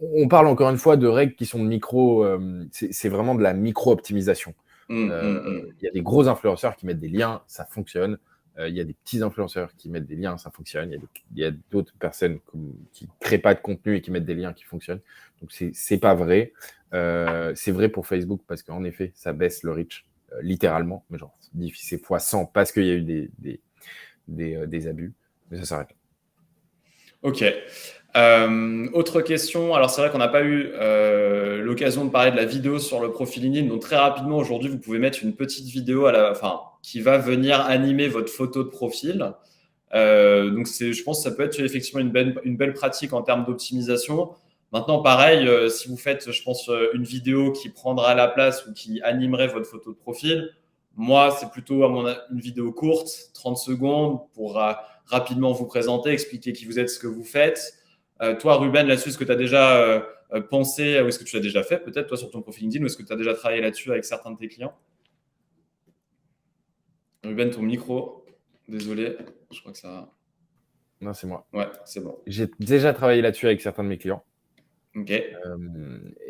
on parle encore une fois de règles qui sont de micro, c'est vraiment de la micro-optimisation. Il y a des gros influenceurs qui mettent des liens, ça fonctionne. Il y a des petits influenceurs qui mettent des liens, ça fonctionne. Il y a d'autres personnes qui ne créent pas de contenu et qui mettent des liens qui fonctionnent. Donc, c'est pas vrai. C'est vrai pour Facebook parce qu'en effet, ça baisse le reach littéralement. Mais genre, c'est fois 100 parce qu'il y a eu des abus. Mais ça s'arrête. Ok. Autre question. Alors, c'est vrai qu'on n'a pas eu l'occasion de parler de la vidéo sur le profil LinkedIn. Donc, très rapidement, aujourd'hui, vous pouvez mettre une petite vidéo qui va venir animer votre photo de profil. Donc, je pense que ça peut être effectivement une belle pratique en termes d'optimisation. Maintenant, pareil, si vous faites, je pense, une vidéo qui prendra la place ou qui animerait votre photo de profil, moi, c'est plutôt une vidéo courte, 30 secondes, pour rapidement vous présenter, expliquer qui vous êtes, ce que vous faites. Toi, Ruben, là-dessus, est-ce que tu as déjà pensé, ou est-ce que tu l'as déjà fait, peut-être, toi, sur ton profil LinkedIn, ou est-ce que tu as déjà travaillé là-dessus avec certains de tes clients? Ruben, ton micro, désolé, je crois que ça va. Non, c'est moi. Ouais, c'est bon. J'ai déjà travaillé là-dessus avec certains de mes clients. Ok. Et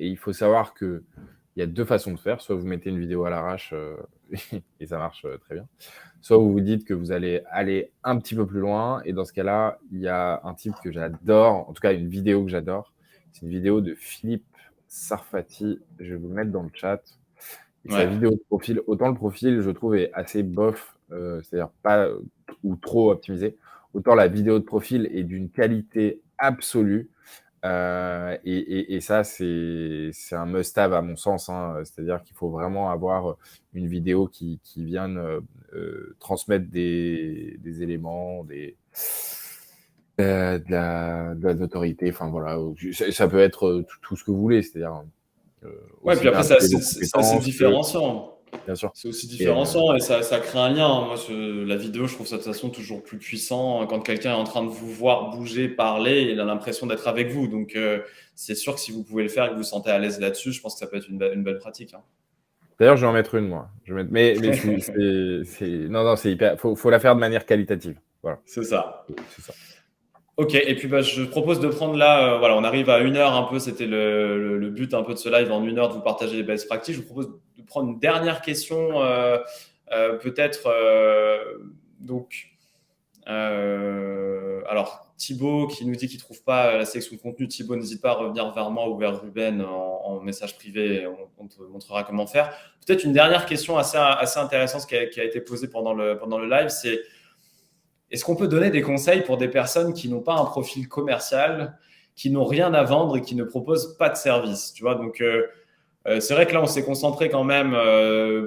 il faut savoir qu'il y a deux façons de faire. Soit vous mettez une vidéo à l'arrache et ça marche très bien. Soit vous vous dites que vous allez aller un petit peu plus loin. Et dans ce cas-là, il y a un type que j'adore, en tout cas une vidéo que j'adore. C'est une vidéo de Philippe Sarfati. Je vais vous le mettre dans le chat. Et sa vidéo de profil, autant le profil, je trouve, est assez bof, c'est-à-dire pas ou trop optimisé. Autant la vidéo de profil est d'une qualité absolue. Et ça, c'est un must-have à mon sens. C'est-à-dire qu'il faut vraiment avoir une vidéo qui vienne transmettre des éléments, de la notoriété. Enfin voilà, ça peut être tout ce que vous voulez. C'est-à-dire Ouais, aussi puis après, bien appuyer vos c'est compétences que, différenciant. bien sûr. C'est aussi différenciant et ça crée un lien. Moi, la vidéo, je trouve ça de toute façon toujours plus puissant. Quand quelqu'un est en train de vous voir bouger, parler, il a l'impression d'être avec vous. Donc, c'est sûr que si vous pouvez le faire et que vous vous sentez à l'aise là-dessus, je pense que ça peut être une belle pratique. D'ailleurs, je vais en mettre une, moi. Mais non, c'est hyper. Faut la faire de manière qualitative. Voilà. C'est ça. C'est ça. Ok, et puis je propose de prendre là, voilà, on arrive à 1 heure un peu, c'était le but un peu de ce live, en 1 heure de vous partager les best practices. Je vous propose de prendre une dernière question, peut-être. Alors Thibaut qui nous dit qu'il ne trouve pas la section de contenu. Thibaut, n'hésite pas à revenir vers moi ou vers Ruben en message privé, on te montrera comment faire. Peut-être une dernière question assez intéressante qui a été posée pendant le live, c'est: est-ce qu'on peut donner des conseils pour des personnes qui n'ont pas un profil commercial, qui n'ont rien à vendre et qui ne proposent pas de service? Tu vois, donc c'est vrai que là, on s'est concentré quand même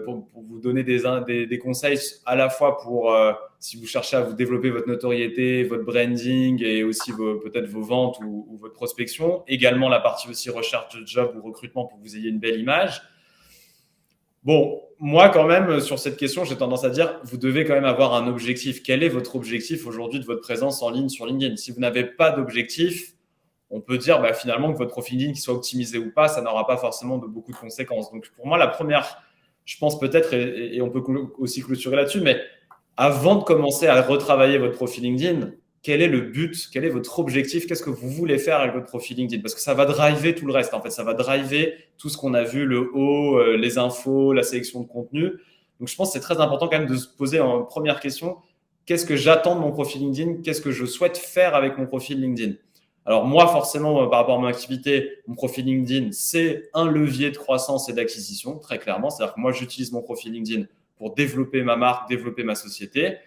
pour vous donner des conseils à la fois pour si vous cherchez à vous développer votre notoriété, votre branding et aussi peut-être vos ventes ou votre prospection. Également la partie aussi recherche de job ou recrutement pour que vous ayez une belle image. Bon, moi quand même, sur cette question, j'ai tendance à dire, vous devez quand même avoir un objectif. Quel est votre objectif aujourd'hui de votre présence en ligne sur LinkedIn? Si vous n'avez pas d'objectif, on peut dire finalement que votre profil LinkedIn, qu'il soit optimisé ou pas, ça n'aura pas forcément beaucoup de conséquences. Donc pour moi, la première, je pense peut-être, et on peut aussi clôturer là-dessus, mais avant de commencer à retravailler votre profil LinkedIn, quel est le but? Quel est votre objectif? Qu'est-ce que vous voulez faire avec votre profil LinkedIn? Parce que ça va driver tout le reste. En fait, ça va driver tout ce qu'on a vu, le haut, les infos, la sélection de contenu. Donc, je pense que c'est très important quand même de se poser en première question: qu'est-ce que j'attends de mon profil LinkedIn? Qu'est-ce que je souhaite faire avec mon profil LinkedIn? Alors moi, forcément, par rapport à mon activité, mon profil LinkedIn, c'est un levier de croissance et d'acquisition, très clairement. C'est-à-dire que moi, j'utilise mon profil LinkedIn pour développer ma marque, développer ma société.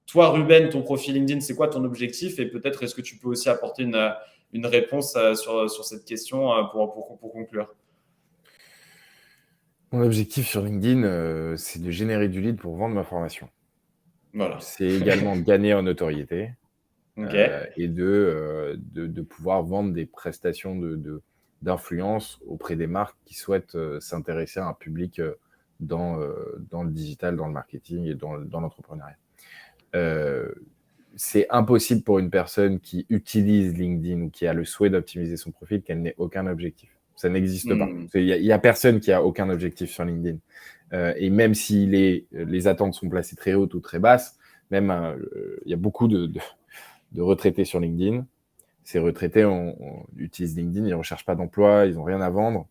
Toi, Ruben, ton profil LinkedIn, c'est quoi ton objectif? Et peut-être, est-ce que tu peux aussi apporter une réponse sur cette question pour conclure? Mon objectif sur LinkedIn, c'est de générer du lead pour vendre ma formation. Voilà. C'est également de gagner en notoriété Ok. et de pouvoir vendre des prestations d'influence auprès des marques qui souhaitent s'intéresser à un public dans le digital, dans le marketing et dans l'entrepreneuriat. C'est impossible pour une personne qui utilise LinkedIn ou qui a le souhait d'optimiser son profil qu'elle n'ait aucun objectif. Ça n'existe pas. Il y a personne qui a aucun objectif sur LinkedIn. Et même si les attentes sont placées très hautes ou très basses, même il y a beaucoup de retraités sur LinkedIn. Ces retraités utilisent LinkedIn, ils ne recherchent pas d'emploi, ils n'ont rien à vendre.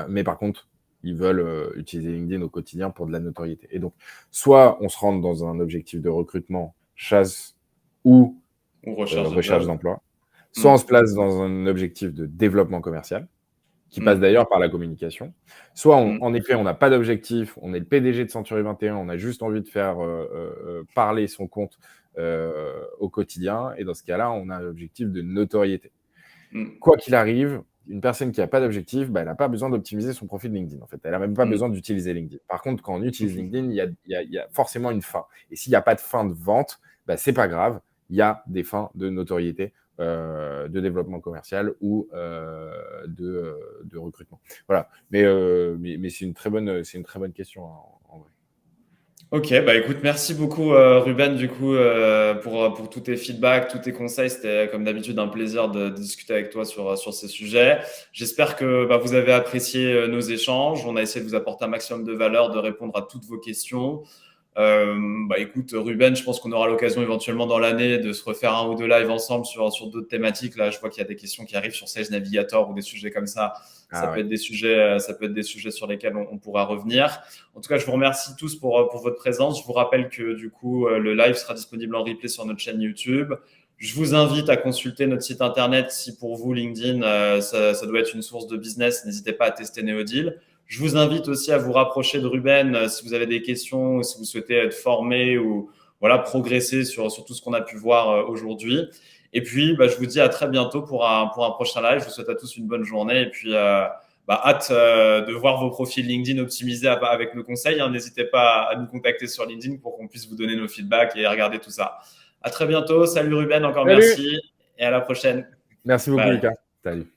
Mais par contre, ils veulent utiliser LinkedIn au quotidien pour de la notoriété. Et donc, soit on se rentre dans un objectif de recrutement, chasse ou recherche d'emploi, soit on se place dans un objectif de développement commercial, qui passe d'ailleurs par la communication. Soit, en effet, on n'a pas d'objectif, on est le PDG de Century 21, on a juste envie de faire parler son compte au quotidien. Et dans ce cas-là, on a un objectif de notoriété. Quoi qu'il arrive, une personne qui n'a pas d'objectif, elle n'a pas besoin d'optimiser son profil LinkedIn. En fait, elle n'a même pas besoin d'utiliser LinkedIn. Par contre, quand on utilise LinkedIn, il y a forcément une fin. Et s'il n'y a pas de fin de vente, c'est pas grave. Il y a des fins de notoriété, de développement commercial ou de recrutement. Voilà. Mais c'est une très bonne question en vrai. Ok, écoute, merci beaucoup Ruben du coup pour tous tes feedbacks, tous tes conseils. C'était comme d'habitude un plaisir de discuter avec toi sur ces sujets. J'espère que vous avez apprécié nos échanges. On a essayé de vous apporter un maximum de valeur, de répondre à toutes vos questions. Écoute Ruben, je pense qu'on aura l'occasion éventuellement dans l'année de se refaire un ou deux lives ensemble sur d'autres thématiques. Là, je vois qu'il y a des questions qui arrivent sur Sales Navigator ou des sujets comme ça. Ça peut être des sujets sur lesquels on pourra revenir. En tout cas, je vous remercie tous pour votre présence. Je vous rappelle que du coup, le live sera disponible en replay sur notre chaîne YouTube. Je vous invite à consulter notre site internet si pour vous, LinkedIn, ça doit être une source de business. N'hésitez pas à tester Neodil. Je vous invite aussi à vous rapprocher de Ruben si vous avez des questions, si vous souhaitez être formé ou progresser sur tout ce qu'on a pu voir aujourd'hui. Et puis, je vous dis à très bientôt pour un prochain live. Je vous souhaite à tous une bonne journée et puis hâte de voir vos profils LinkedIn optimisés avec nos conseils. N'hésitez pas à nous contacter sur LinkedIn pour qu'on puisse vous donner nos feedbacks et regarder tout ça. À très bientôt. Salut Ruben, encore merci et à la prochaine. Merci beaucoup Lucas. Salut.